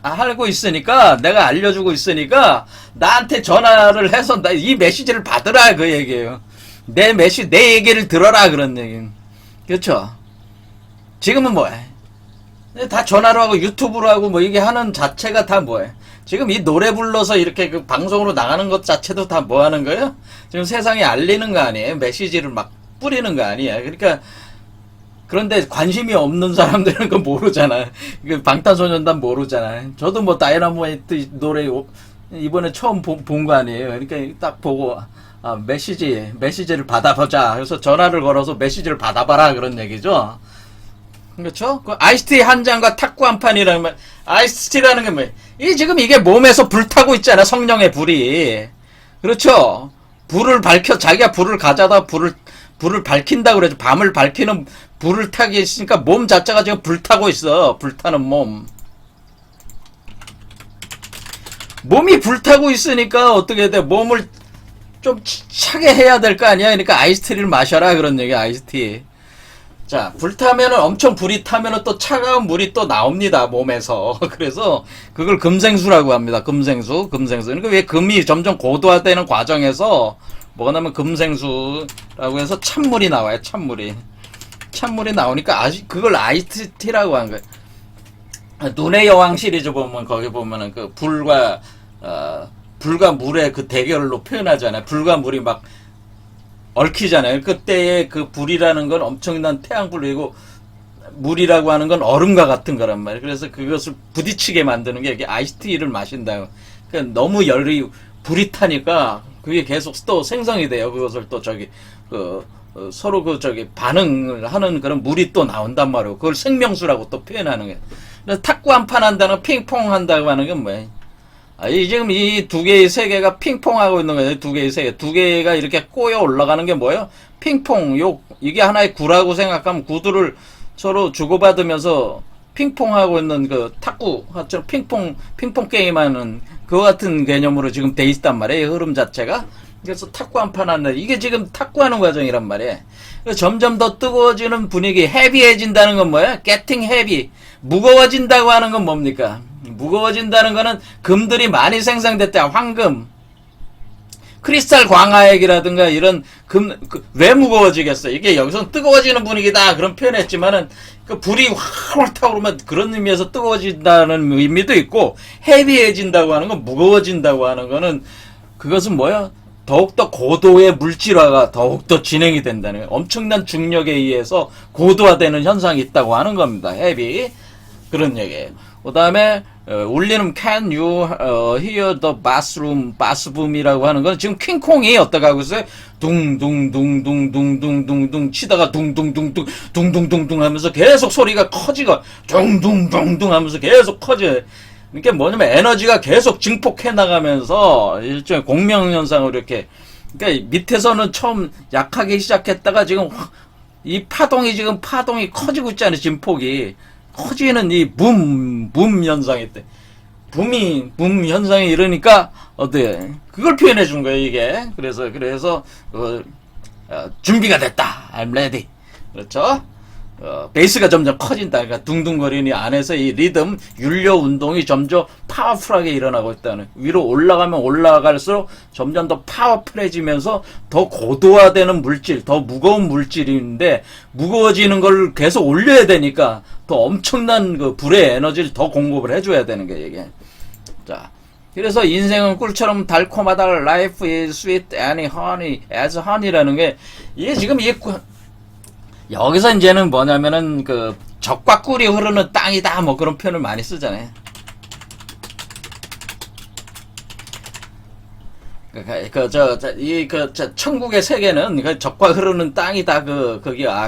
하고 있으니까, 내가 알려주고 있으니까 나한테 전화를 해서 이 메시지를 받으라 그 얘기예요. 내 얘기를 들어라 그런 얘기. 그렇죠? 지금은 뭐야? 다 전화로 하고 유튜브로 하고 뭐 이게 하는 자체가 다 뭐야? 지금 이 노래 불러서 이렇게 방송으로 나가는 것 자체도 다 뭐 하는 거예요? 지금 세상에 알리는 거 아니에요? 메시지를 막 뿌리는 거 아니에요? 그러니까 그런데 관심이 없는 사람들은 그거 모르잖아요. 방탄소년단 모르잖아요. 저도 뭐 다이너마이트 노래 이번에 처음 본 거 아니에요? 그러니까 딱 보고 메시지를 받아보자. 그래서 전화를 걸어서 메시지를 받아봐라 그런 얘기죠. 그렇죠? 아이스티 한 잔과 탁구 한 판이라는 말. 아이스티라는 게 뭐예요? 지금 이게 몸에서 불타고 있잖아. 성령의 불이. 그렇죠? 자기가 불을 가져다 불을 밝힌다고 그러죠. 밤을 밝히는 불을 타기 있으니까 몸 자체가 지금 불타고 있어. 불타는 몸. 몸이 불타고 있으니까 어떻게 돼? 몸을 좀 차게 해야 될 거 아니야? 그러니까 아이스티를 마셔라 그런 얘기. 아이스티. 자, 불타면은 엄청 불이 타면은 또 차가운 물이 또 나옵니다. 몸에서. 그래서 그걸 금생수라고 합니다. 금생수. 그러니까 왜 금이 점점 고도화되는 과정에서 뭐가 나면 금생수라고 해서 찬물이 나와요. 찬물이 나오니까 그걸 아이스티라고 한 거예요. 눈의 여왕 시리즈 보면 거기 보면은 그 불과 물의 그 대결로 표현하잖아요. 불과 물이 막 얽히잖아요. 그때의 그 불이라는 건 엄청난 태양불이고 물이라고 하는 건 얼음과 같은 거란 말이에요. 그래서 그것을 부딪히게 만드는 게 이게 아이스티를 마신다요. 그러니까 너무 불이 타니까 그게 계속 또 생성이 돼요. 그것을 또 서로 반응을 하는 그런 물이 또 나온단 말이에요. 그걸 생명수라고 또 표현하는 거예요. 그래서 탁구 한 판 한다는 거, 핑퐁 한다고 하는 건 뭐예요? 지금 이 두 개의 세계가 핑퐁하고 있는 거예요. 두 개의 세계. 두 개가 이렇게 꼬여 올라가는 게 뭐예요? 핑퐁, 이게 하나의 구라고 생각하면 구두를 서로 주고받으면서 핑퐁하고 있는 그 탁구처럼 핑퐁 게임하는 그거 같은 개념으로 지금 돼 있단 말이에요. 흐름 자체가. 그래서 탁구 한 판 하는, 이게 지금 탁구하는 과정이란 말이에요. 점점 더 뜨거워지는 분위기, 헤비해진다는 건 뭐예요? getting heavy. 무거워진다고 하는 건 뭡니까? 무거워진다는 거는 금들이 많이 생산됐다. 황금. 크리스탈 광화액이라든가 이런 왜 무거워지겠어? 이게 여기서 뜨거워지는 분위기다. 그런 표현했지만은, 그 불이 확 타오르면 그런 의미에서 뜨거워진다는 의미도 있고, 헤비해진다고 하는 건, 무거워진다고 하는 거는, 그것은 뭐야? 더욱더 고도의 물질화가 더욱더 진행이 된다는 거예요. 엄청난 중력에 의해서 고도화되는 현상이 있다고 하는 겁니다. 헤비. 그런 얘기예요. 그 다음에 울리는 can you hear the bassboom이라고 하는 건 지금 킹콩이 어떻게 하고 있어요? 둥둥둥둥둥둥둥둥 치다가 둥둥둥둥 하면서 계속 소리가 커지고 둥둥둥둥 하면서 계속 커져요. 그러니까 뭐냐면 에너지가 계속 증폭해 나가면서 일종의 공명현상으로 이렇게, 그러니까 밑에서는 처음 약하게 시작했다가 지금 이 파동이 커지고 있잖아요. 진폭이 커지는 이 붐 현상이 때 붐 현상이 이러니까 어때? 그걸 표현해 준 거예요, 이게. 그래서 준비가 됐다. I'm ready. 그렇죠? 베이스가 점점 커진다. 그러니까 둥둥거리니 안에서 이 리듬, 윤려 운동이 점점 파워풀하게 일어나고 있다는. 위로 올라가면 올라갈수록 점점 더 파워풀해지면서 더 고도화되는 물질, 더 무거운 물질인데, 무거워지는 걸 계속 올려야 되니까 더 엄청난 그 불의 에너지를 더 공급을 해줘야 되는 게 이게. 자. 그래서 인생은 꿀처럼 달콤하다. Life is sweet and honey as honey라는 게, 이게 지금 여기서 이제는 뭐냐면은 그 적과 꿀이 흐르는 땅이다 뭐 그런 표현을 많이 쓰잖아요. 천국의 세계는 그 적과 흐르는 땅이다.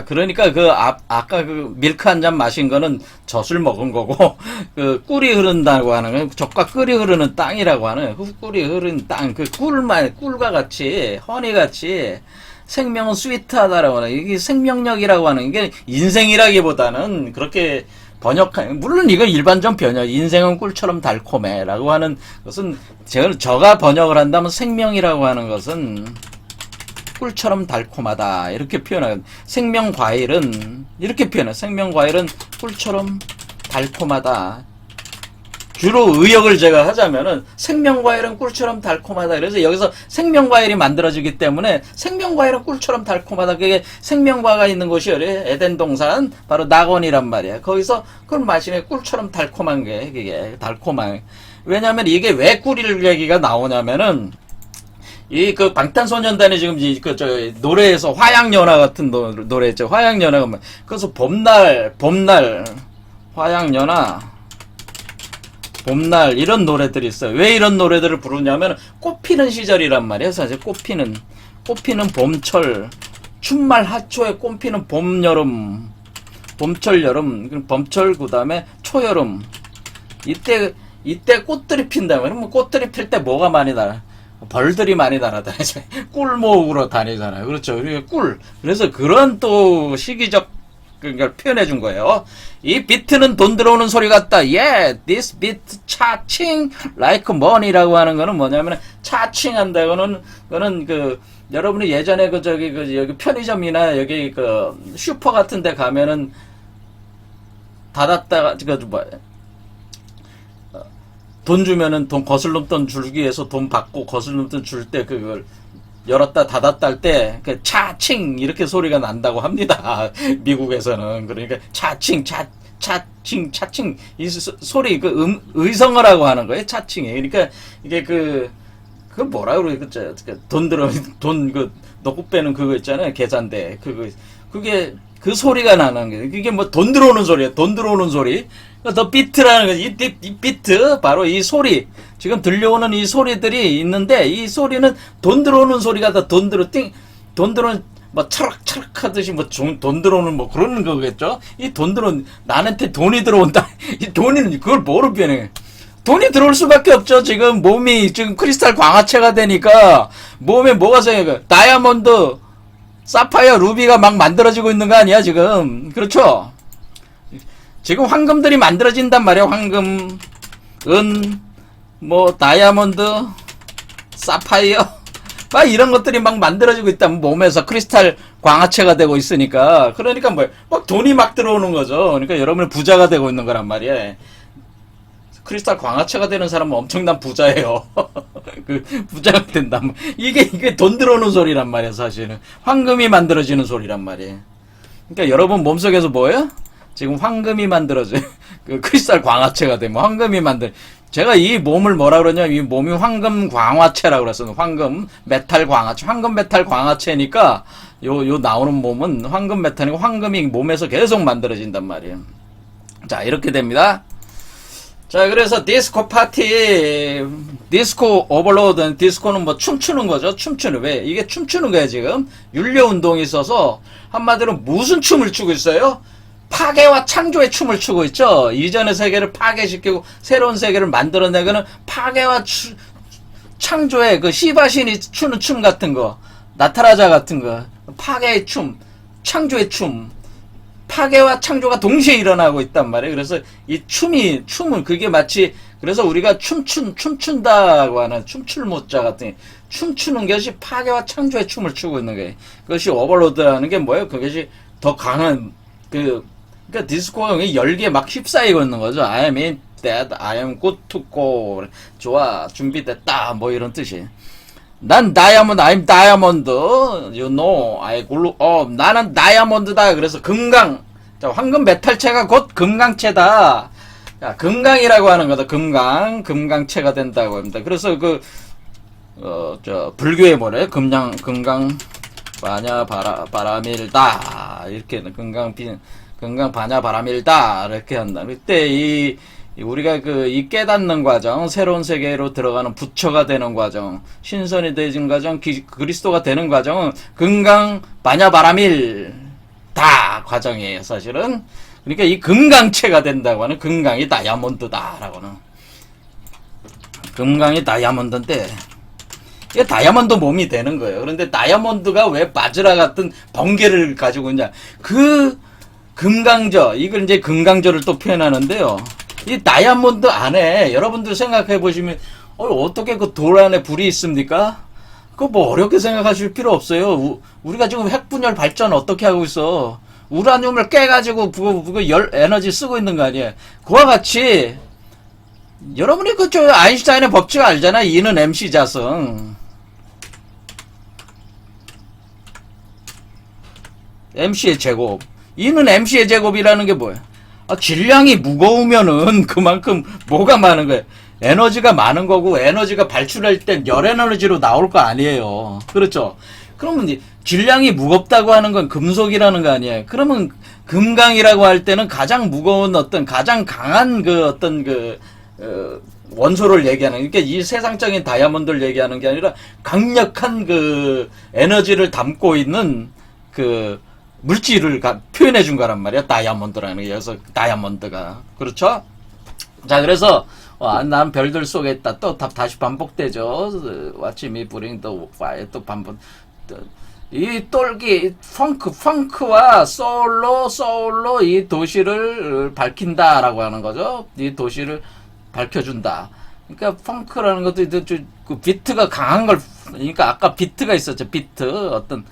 그러니까 아까 그 밀크 한 잔 마신 거는 젖을 먹은 거고, 그 꿀이 흐른다고 하는 건 적과 꿀이 흐르는 땅이라고 하는, 꿀이 흐르는 땅, 그 꿀과 같이, 허니 같이, 생명은 스위트하다라고 하는, 이게 생명력이라고 하는 게 인생이라기보다는 그렇게 물론 이건 일반적 번역, 인생은 꿀처럼 달콤해라고 하는 것은, 저가 번역을 한다면 생명이라고 하는 것은 꿀처럼 달콤하다. 이렇게 표현해요. 생명과일은, 이렇게 표현해요. 생명과일은 꿀처럼 달콤하다. 주로 의역을 제가 하자면은 생명과일은 꿀처럼 달콤하다. 그래서 여기서 생명과일이 만들어지기 때문에 생명과일은 꿀처럼 달콤하다. 그게 생명과가 있는 곳이 에덴 동산 바로 낙원이란 말이에요. 거기서 그걸 마시네. 꿀처럼 달콤한 게 그게 달콤한. 왜냐하면 이게 왜 꿀일 얘기가 나오냐면은 이 그 방탄소년단이 지금 노래에서 화양연화 같은 노래 있죠. 화양연화가 그래서 봄날 화양연화 봄날 이런 노래들이 있어요. 왜 이런 노래들을 부르냐면 꽃 피는 시절이란 말이에요. 사실 꽃 피는 봄철, 춘말 하초에 꽃 피는 봄, 여름, 봄철, 여름, 봄철 그다음에 초여름. 이때 꽃들이 핀다면 뭐 꽃들이 필 때 뭐가 많이 날아? 벌들이 많이 날아다니죠. 꿀 모으러 다니잖아요. 그렇죠. 꿀. 그래서 그런 또 시기적 그걸 표현해 준 거예요. 이 비트는 돈 들어오는 소리 같다. Yeah, this beat 차칭 like money라고 하는 거는 뭐냐면 차칭 한다고는 거는 여러분이 예전에 여기 편의점이나 여기 슈퍼 같은 데 가면은 닫았다가 돈 주면은 돈 거슬렀던 줄기 위해서 돈 받고 거슬렀던 줄 때 그걸 열었다 닫았다 할 때 차칭 이렇게 소리가 난다고 합니다. 미국에서는. 그러니까 차칭 이 소리 의성어라고 하는 거예요. 차칭이. 그러니까 이게 그 뭐라 그러지? 돈 넣고 빼는 그거 있잖아요. 계산대. 그게 그 소리가 나는 게 그게 뭐 돈 들어오는 소리야. 돈 들어오는 소리. 더 비트라는 거지. 이 비트 바로 이 소리. 지금 들려오는 이 소리들이 있는데 이 소리는 돈 들어오는 소리가 다 돈 들어오는 뭐 차락차락 하듯이 뭐 돈 들어오는 뭐 그런 거겠죠. 이 돈 들어온 나한테 돈이 들어온다. 이 돈이 그걸 뭐로 변해? 돈이 들어올 수밖에 없죠. 지금 몸이 지금 크리스탈 광화체가 되니까 몸에 뭐가 생겨? 다이아몬드 사파이어, 루비가 막 만들어지고 있는 거 아니야, 지금. 그렇죠? 지금 황금들이 만들어진단 말이야. 황금, 은, 뭐, 다이아몬드, 사파이어. 막 이런 것들이 막 만들어지고 있다. 몸에서 크리스탈 광화체가 되고 있으니까. 그러니까 뭐, 막 돈이 막 들어오는 거죠. 그러니까 여러분이 부자가 되고 있는 거란 말이야. 크리스탈 광화체가 되는 사람은 엄청난 부자예요. 그 부자가 된다. 이게 돈 들어오는 소리란 말이야, 사실은. 황금이 만들어지는 소리란 말이에요. 그러니까 여러분 몸속에서 뭐예요? 지금 황금이 만들어져. 그 크리스탈 광화체가 되면 황금이 제가 이 몸을 뭐라 그러냐면 이 몸이 황금 광화체라고 그랬어요. 황금 메탈 광화체. 황금 메탈 광화체니까 요 나오는 몸은 황금 메탈이고 황금이 몸에서 계속 만들어진단 말이에요. 자, 이렇게 됩니다. 자, 그래서 디스코 파티, 디스코 오버로드, 디스코는 뭐 춤추는 거죠. 춤추는, 왜? 이게 춤추는 거예요, 지금. 윤려 운동이 있어서, 한마디로 무슨 춤을 추고 있어요? 파괴와 창조의 춤을 추고 있죠. 이전의 세계를 파괴시키고, 새로운 세계를 만들어내고는 파괴와 창조의 그 시바신이 추는 춤 같은 거, 나타라자 같은 거, 파괴의 춤, 창조의 춤, 파괴와 창조가 동시에 일어나고 있단 말이에요. 그래서 이 춤은 그게 마치, 그래서 우리가 춤춘다고 하는 춤출 모자 같은, 춤추는 것이 파괴와 창조의 춤을 추고 있는 거예요. 그것이 오버로드라는 게 뭐예요? 그것이 더 강한, 그러니까 디스코가 열기에 막 휩싸이고 있는 거죠. I am in that, I am good to go. 좋아, 준비됐다. 뭐 이런 뜻이에요. 난 다이아몬드, I'm 다이아몬드, you know, 나는 다이아몬드다. 그래서 금강, 자, 황금 메탈체가 곧 금강체다. 자, 금강이라고 하는 거다. 금강체가 된다고 합니다. 그래서 불교의 뭐래? 금강, 바냐, 바라밀다. 이렇게, 금강, 바냐, 바라밀다. 이렇게 한다. 그때 우리가 이 깨닫는 과정, 새로운 세계로 들어가는 부처가 되는 과정, 신선이 되는 과정, 그리스도가 되는 과정은 금강, 바냐, 바라밀 다 과정이에요, 사실은. 그러니까 이 금강체가 된다고 하는 금강이 다이아몬드다라고는. 금강이 다이아몬드인데 이게 다이아몬드 몸이 되는 거예요. 그런데 다이아몬드가 왜 바즈라 같은 번개를 가지고 있냐? 금강저, 이걸 이제 금강저를 또 표현하는데요. 이 다이아몬드 안에 여러분들 생각해 보시면 어떻게 그 돌 안에 불이 있습니까? 그거 뭐 어렵게 생각하실 필요 없어요. 우리가 지금 핵분열 발전 어떻게 하고 있어? 우라늄을 깨가지고 그거 에너지 쓰고 있는 거 아니에요? 그와 같이 여러분이 아인슈타인의 법칙 알잖아. E는 MC 자승. MC의 제곱. E는 MC의 제곱이라는 게 뭐야? 질량이 무거우면은 그만큼 뭐가 많은 거예요? 에너지가 많은 거고, 에너지가 발출할 땐 열 에너지로 나올 거 아니에요. 그렇죠? 그러면 질량이 무겁다고 하는 건 금속이라는 거 아니에요? 그러면 금강이라고 할 때는 가장 무거운 가장 강한 원소를 얘기하는, 그러니까 이 세상적인 다이아몬드를 얘기하는 게 아니라 강력한 에너지를 담고 있는 물질을 표현해 준 거란 말이야. 다이아몬드라는 게. 그래서 다이아몬드가. 그렇죠? 자, 그래서 난 별들 속에 있다. 또 다시 반복되죠. Watch me bring the fire. 또 반복. 이 똘기, 펑크와 소울로 이 도시를 밝힌다라고 하는 거죠. 이 도시를 밝혀준다. 그러니까 펑크라는 것도 그 비트가 강한 걸, 그러니까 아까 비트가 있었죠. 비트. 어떤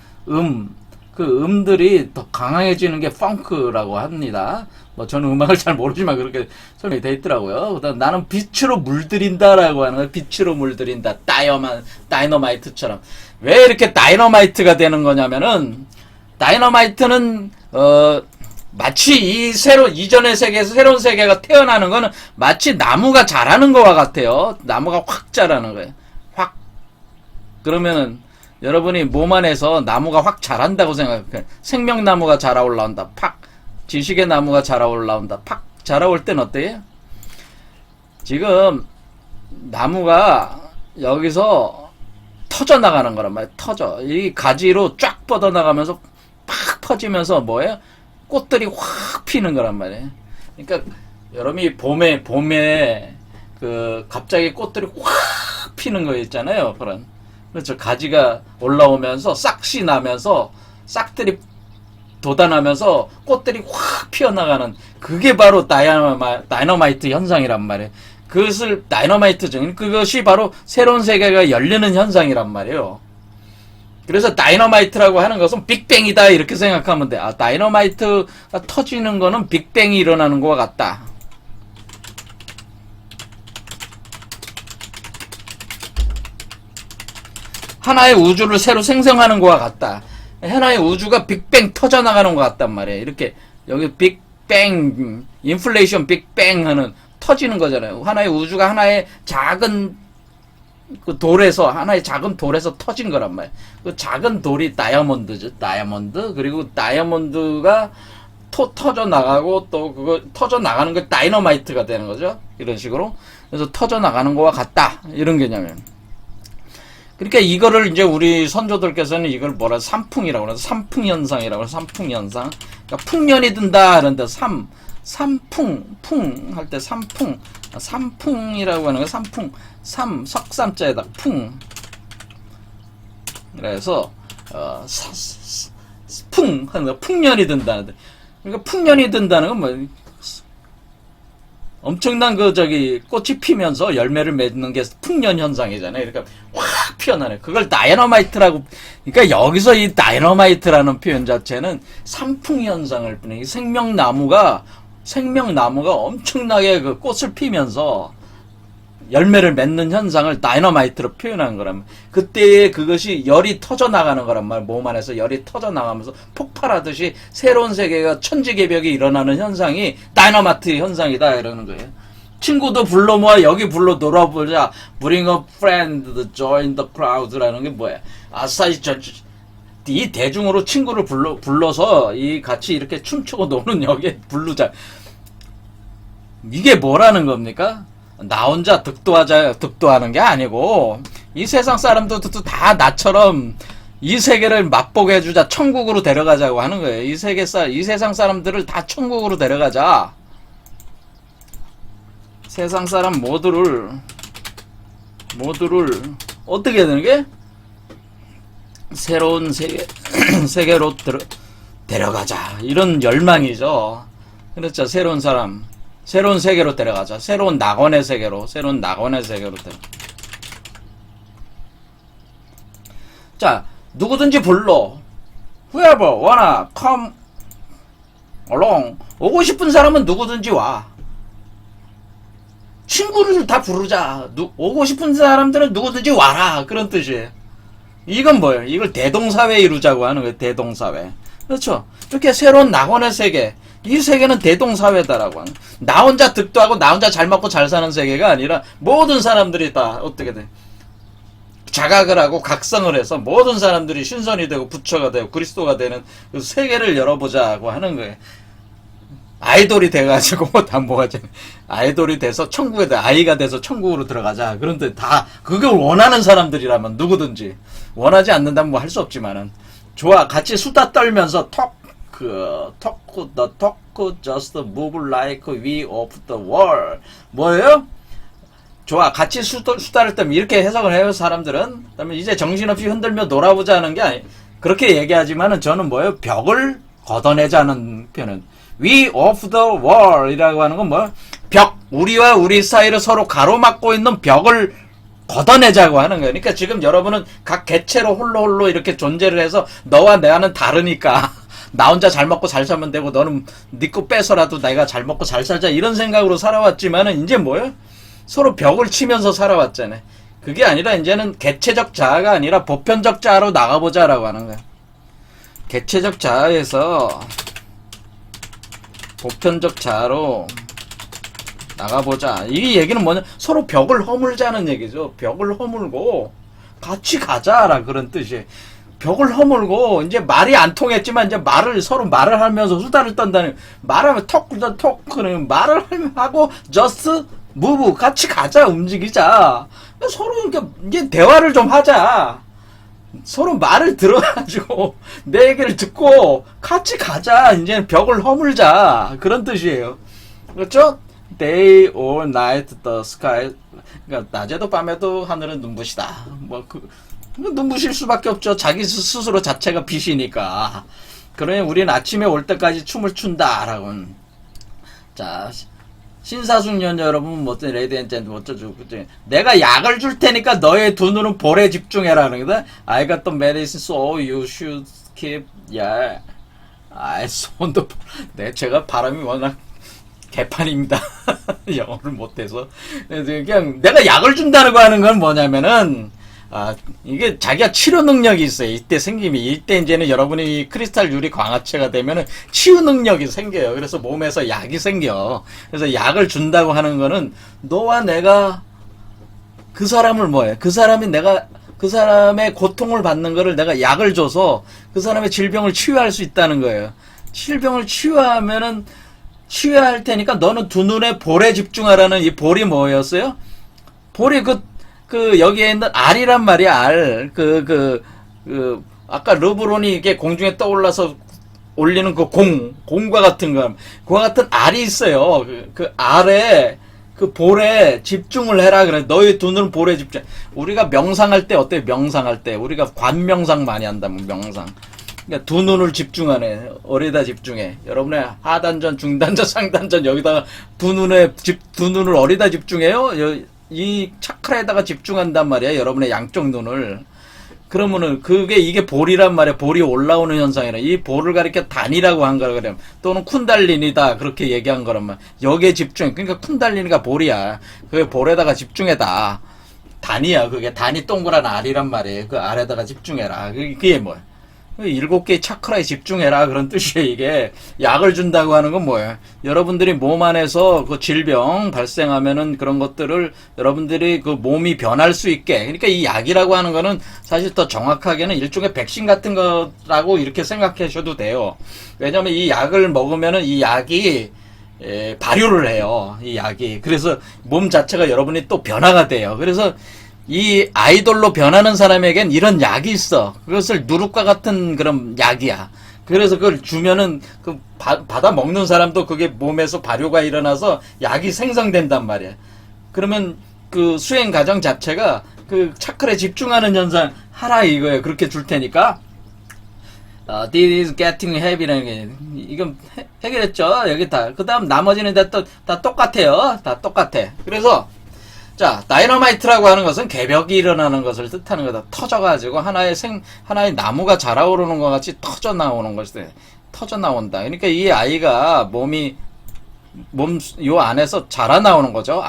음들이 더 강해지는 게 펑크라고 합니다. 뭐 저는 음악을 잘 모르지만 그렇게 설명이 되어 있더라고요. 그다음 나는 빛으로 물들인다라고 하는 거예요. 빛으로 물들인다. 다이너마이트처럼. 왜 이렇게 다이너마이트가 되는 거냐면은 다이너마이트는 마치 이전의 세계에서 새로운 세계가 태어나는 거는 마치 나무가 자라는 거와 같아요. 나무가 확 자라는 거예요. 확. 그러면은 여러분이 몸 안에서 나무가 확 자란다고 생각해요. 생명나무가 자라 올라온다. 팍. 지식의 나무가 자라 올라온다. 팍. 자라올 땐 어때요? 지금 나무가 여기서 터져 나가는 거란 말이에요. 터져. 이 가지로 쫙 뻗어 나가면서 팍 퍼지면서 뭐예요? 꽃들이 확 피는 거란 말이에요. 그러니까 여러분이 봄에 갑자기 꽃들이 확 피는 거 있잖아요. 그렇죠. 가지가 올라오면서 싹시 나면서 싹들이 돋아나면서 꽃들이 확 피어나가는 그게 바로 다이너마이트 현상이란 말이에요. 그것을 다이너마이트죠. 그것이 바로 새로운 세계가 열리는 현상이란 말이에요. 그래서 다이너마이트라고 하는 것은 빅뱅이다 이렇게 생각하면 돼. 아, 다이너마이트가 터지는 거는 빅뱅이 일어나는 것과 같다. 하나의 우주를 새로 생성하는 것과 같다. 하나의 우주가 빅뱅 터져나가는 것 같단 말이에요. 이렇게 여기 빅뱅 인플레이션 빅뱅 하는 터지는 거잖아요. 하나의 우주가 하나의 작은 그 돌에서 하나의 작은 돌에서 터진 거란 말이에요. 그 작은 돌이 다이아몬드죠. 다이아몬드. 그리고 다이아몬드가 터져 나가고 또 그거 터져 나가는 게 다이너마이트가 되는 거죠. 이런 식으로. 그래서 터져 나가는 거와 같다. 이런 개념이에요. 그러니까 이거를 이제 우리 선조들께서는 이걸 뭐라 삼풍이라고 그래서 삼풍현상이라고 해서 삼풍현상. 그러니까 풍년이 든다 하는데 삼풍 할 때 삼풍이라고 하는 거 삼풍 석삼자에다 풍. 그래서 풍 하는 거 풍년이 든다는데. 그러니까 풍년이 든다는 건 뭐 엄청난 꽃이 피면서 열매를 맺는 게 풍년 현상이잖아요. 그러니까 확 피어나네. 그걸 다이너마이트라고. 그러니까 여기서 이 다이너마이트라는 표현 자체는 산풍 현상을 뿐이에요. 생명나무가 엄청나게 그 꽃을 피면서 열매를 맺는 현상을 다이너마이트로 표현한 거라면 그때에 그것이 열이 터져 나가는 거란 말. 몸 안에서 열이 터져 나가면서 폭발하듯이 새로운 세계가 천지개벽이 일어나는 현상이 다이너마이트 현상이다 이러는 거예요. 친구도 불러 모아 여기 불러 놀아보자. Bring a friend, join the crowd라는 게 뭐야? 아싸이 이 대중으로 친구를 불러서 이 같이 이렇게 춤추고 노는 여기에 부르자. 이게 뭐라는 겁니까? 나 혼자 득도하는 게 아니고 이 세상 사람들도 다 나처럼 이 세계를 맛보게 해주자. 천국으로 데려가자고 하는 거예요. 이 세상 사람들을 다 천국으로 데려가자. 세상 사람 모두를 어떻게 해야 되는 게? 새로운 세계로 데려가자. 이런 열망이죠. 그렇죠. 새로운 세계로 데려가자. 새로운 낙원의 세계로 데려가자. 자, 누구든지 불러. Whoever wanna come along. 오고 싶은 사람은 누구든지 와. 친구를 다 부르자. 오고 싶은 사람들은 누구든지 와라. 그런 뜻이에요. 이건 뭐예요? 이걸 대동사회 이루자고 하는 거예요. 대동사회. 그렇죠. 이렇게 새로운 낙원의 세계. 이 세계는 대동사회다라고 하는. 나 혼자 득도하고 나 혼자 잘 먹고 잘 사는 세계가 아니라 모든 사람들이 다 어떻게 돼? 자각을 하고 각성을 해서 모든 사람들이 신선이 되고 부처가 되고 그리스도가 되는 그 세계를 열어보자고 하는 거예요. 아이돌이 돼가지고 다 뭐가지? 아이돌이 돼서 아이가 돼서 천국으로 들어가자. 그런데 다 그걸 원하는 사람들이라면 누구든지 원하지 않는다면 뭐 할 수 없지만은 좋아. 같이 수다 떨면서 talk just move like we of the world. 뭐예요? 좋아. 같이 수다를 떨면 이렇게 해석을 해요. 사람들은. 그다음에 이제 정신없이 흔들며 놀아보자는 게 아니. 그렇게 얘기하지만은 저는 뭐예요? 벽을 걷어내자는 표현은 we of the world 이라고 하는 건 뭐예요? 벽. 우리와 우리 사이를 서로 가로막고 있는 벽을 걷어내자고 하는 거예요. 그러니까 지금 여러분은 각 개체로 홀로 이렇게 존재를 해서 너와 나는 다르니까 나 혼자 잘 먹고 잘 살면 되고 너는 네 거 빼서라도 내가 잘 먹고 잘 살자 이런 생각으로 살아왔지만은 이제 뭐예요? 서로 벽을 치면서 살아왔잖아요. 그게 아니라 이제는 개체적 자아가 아니라 보편적 자아로 나가보자라고 하는 거예요. 개체적 자아에서 보편적 자아로 나가보자. 이 얘기는 뭐냐? 서로 벽을 허물자는 얘기죠. 벽을 허물고 같이 가자라 그런 뜻이에요. 벽을 허물고 이제 말이 안 통했지만 이제 서로 말을 하면서 수다를 떤다는 말하면 토크는 말을 하고 just move 같이 가자 움직이자. 서로 이제 대화를 좀 하자. 서로 말을 들어가지고 내 얘기를 듣고 같이 가자. 이제 벽을 허물자 그런 뜻이에요. 그렇죠? Day or night the sky. 그러니까 낮에도 밤에도 하늘은 눈부시다. 눈부실 수밖에 없죠. 자기 스스로 자체가 빛이니까. 그러니 우리는 아침에 올 때까지 춤을 춘다라고. 자, 신사숙녀 여러분, 뭐, 레이디 앤 젠트, 어쩌고, 내가 약을 줄 테니까 너의 두 눈은 볼에 집중해라는 거다. I got the medicine, so you should keep, yeah. 손도, 제가 바람이 워낙 개판입니다. 영어를 못해서. 그냥 내가 약을 준다고 하는 건 뭐냐면은, 이게 자기가 치료 능력이 있어요. 이때 생김이. 이때 이제는 여러분이 크리스탈 유리 광합체가 되면은 치유 능력이 생겨요. 그래서 몸에서 약이 생겨. 그래서 약을 준다고 하는 거는 너와 내가 그 사람을 뭐해? 그 사람의 고통을 받는 거를 내가 약을 줘서 그 사람의 질병을 치유할 수 있다는 거예요. 질병을 치유하면은 치유할 테니까 너는 두 눈에 볼에 집중하라는 이 볼이 뭐였어요? 볼이 여기에 있는 알이란 말이야, 알. 아까 르브론이 이게 공중에 떠올라서 올리는 공과 같은 거. 그와 같은 알이 있어요. 그 알에, 그 볼에 집중을 해라. 그래. 너의 두 눈은 볼에 집중. 우리가 명상할 때 어때요? 명상할 때. 우리가 관명상 많이 한다면, 명상. 그러니까 두 눈을 집중하네. 어디다 집중해? 여러분의 하단전, 중단전, 상단전, 여기다가 두 눈을 어디다 집중해요? 이 차크라에다가 집중한단 말이야. 여러분의 양쪽 눈을. 그러면은 이게 볼이란 말이야. 볼이 올라오는 현상이라. 이 볼을 가리켜 단이라고 한 거라 그래. 또는 쿤달리니다 그렇게 얘기한 거란 말이야. 여기에 집중. 그러니까 쿤달리니가 볼이야. 그게 볼에다가 집중해다. 단이야. 그게 단이 동그란 알이란 말이에요. 그 알에다가 집중해라. 그게 뭐야? 7개의 차크라에 집중해라 그런 뜻이에요. 이게 약을 준다고 하는 건 뭐예요? 여러분들이 몸 안에서 그 질병 발생하면은 그런 것들을 여러분들이 그 몸이 변할 수 있게, 그러니까 이 약이라고 하는 거는 사실 더 정확하게는 일종의 백신 같은 거라고 이렇게 생각하셔도 돼요. 왜냐면 이 약을 먹으면은 이 약이 발효를 해요. 이 약이. 그래서 몸 자체가 여러분이 또 변화가 돼요. 그래서 이 아이돌로 변하는 사람에겐 이런 약이 있어. 그것을 누룩과 같은 그런 약이야. 그래서 그걸 주면은 받아 먹는 사람도 그게 몸에서 발효가 일어나서 약이 생성된단 말이야. 그러면 그 수행 과정 자체가 그 차크라에 집중하는 현상 하라 이거예요. 그렇게 줄 테니까. This is getting heavy라는 게, 이건 해결했죠. 여기 다. 그 다음 나머지는 다 똑같아요. 다 똑같아. 그래서, 자, 다이너마이트라고 하는 것은 개벽이 일어나는 것을 뜻하는 거다. 터져가지고 하나의 나무가 자라오르는 것 같이 터져 나오는 것이 터져 나온다. 그러니까 이 아이가 요 안에서 자라나오는 거죠.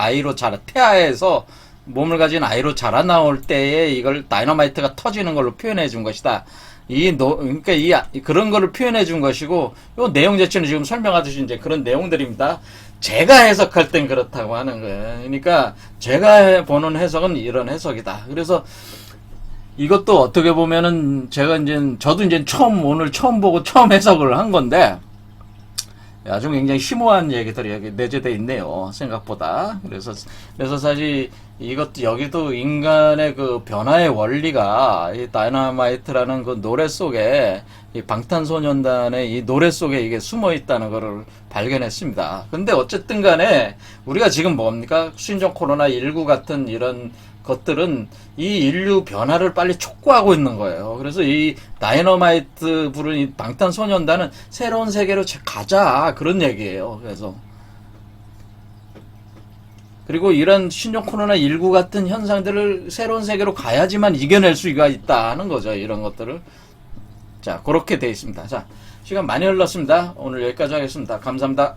태아에서 몸을 가진 아이로 자라나올 때에 이걸 다이너마이트가 터지는 걸로 표현해 준 것이다. 그러니까 그런 거를 표현해 준 것이고, 요 내용 자체는 지금 설명하듯이 이제 그런 내용들입니다. 제가 해석할 땐 그렇다고 하는 거예요. 그러니까 제가 보는 해석은 이런 해석이다. 그래서 이것도 어떻게 보면은 저도 이제 오늘 처음 보고 처음 해석을 한 건데, 아주 굉장히 심오한 얘기들이 여기 내재되어 있네요. 생각보다. 그래서 사실 여기도 인간의 그 변화의 원리가 이 다이너마이트라는 그 노래 속에, 이 방탄소년단의 이 노래 속에 이게 숨어 있다는 것을 발견했습니다. 근데 어쨌든 간에 우리가 지금 뭡니까? 신종 코로나19 같은 이런 것들은 이 인류 변화를 빨리 촉구하고 있는 거예요. 그래서 이 다이너마이트 부른 이 방탄소년단은 새로운 세계로 가자 그런 얘기예요. 그리고 이런 신종 코로나19 같은 현상들을 새로운 세계로 가야지만 이겨낼 수가 있다는 거죠. 이런 것들을. 자, 그렇게 돼 있습니다. 자, 시간 많이 흘렀습니다. 오늘 여기까지 하겠습니다. 감사합니다.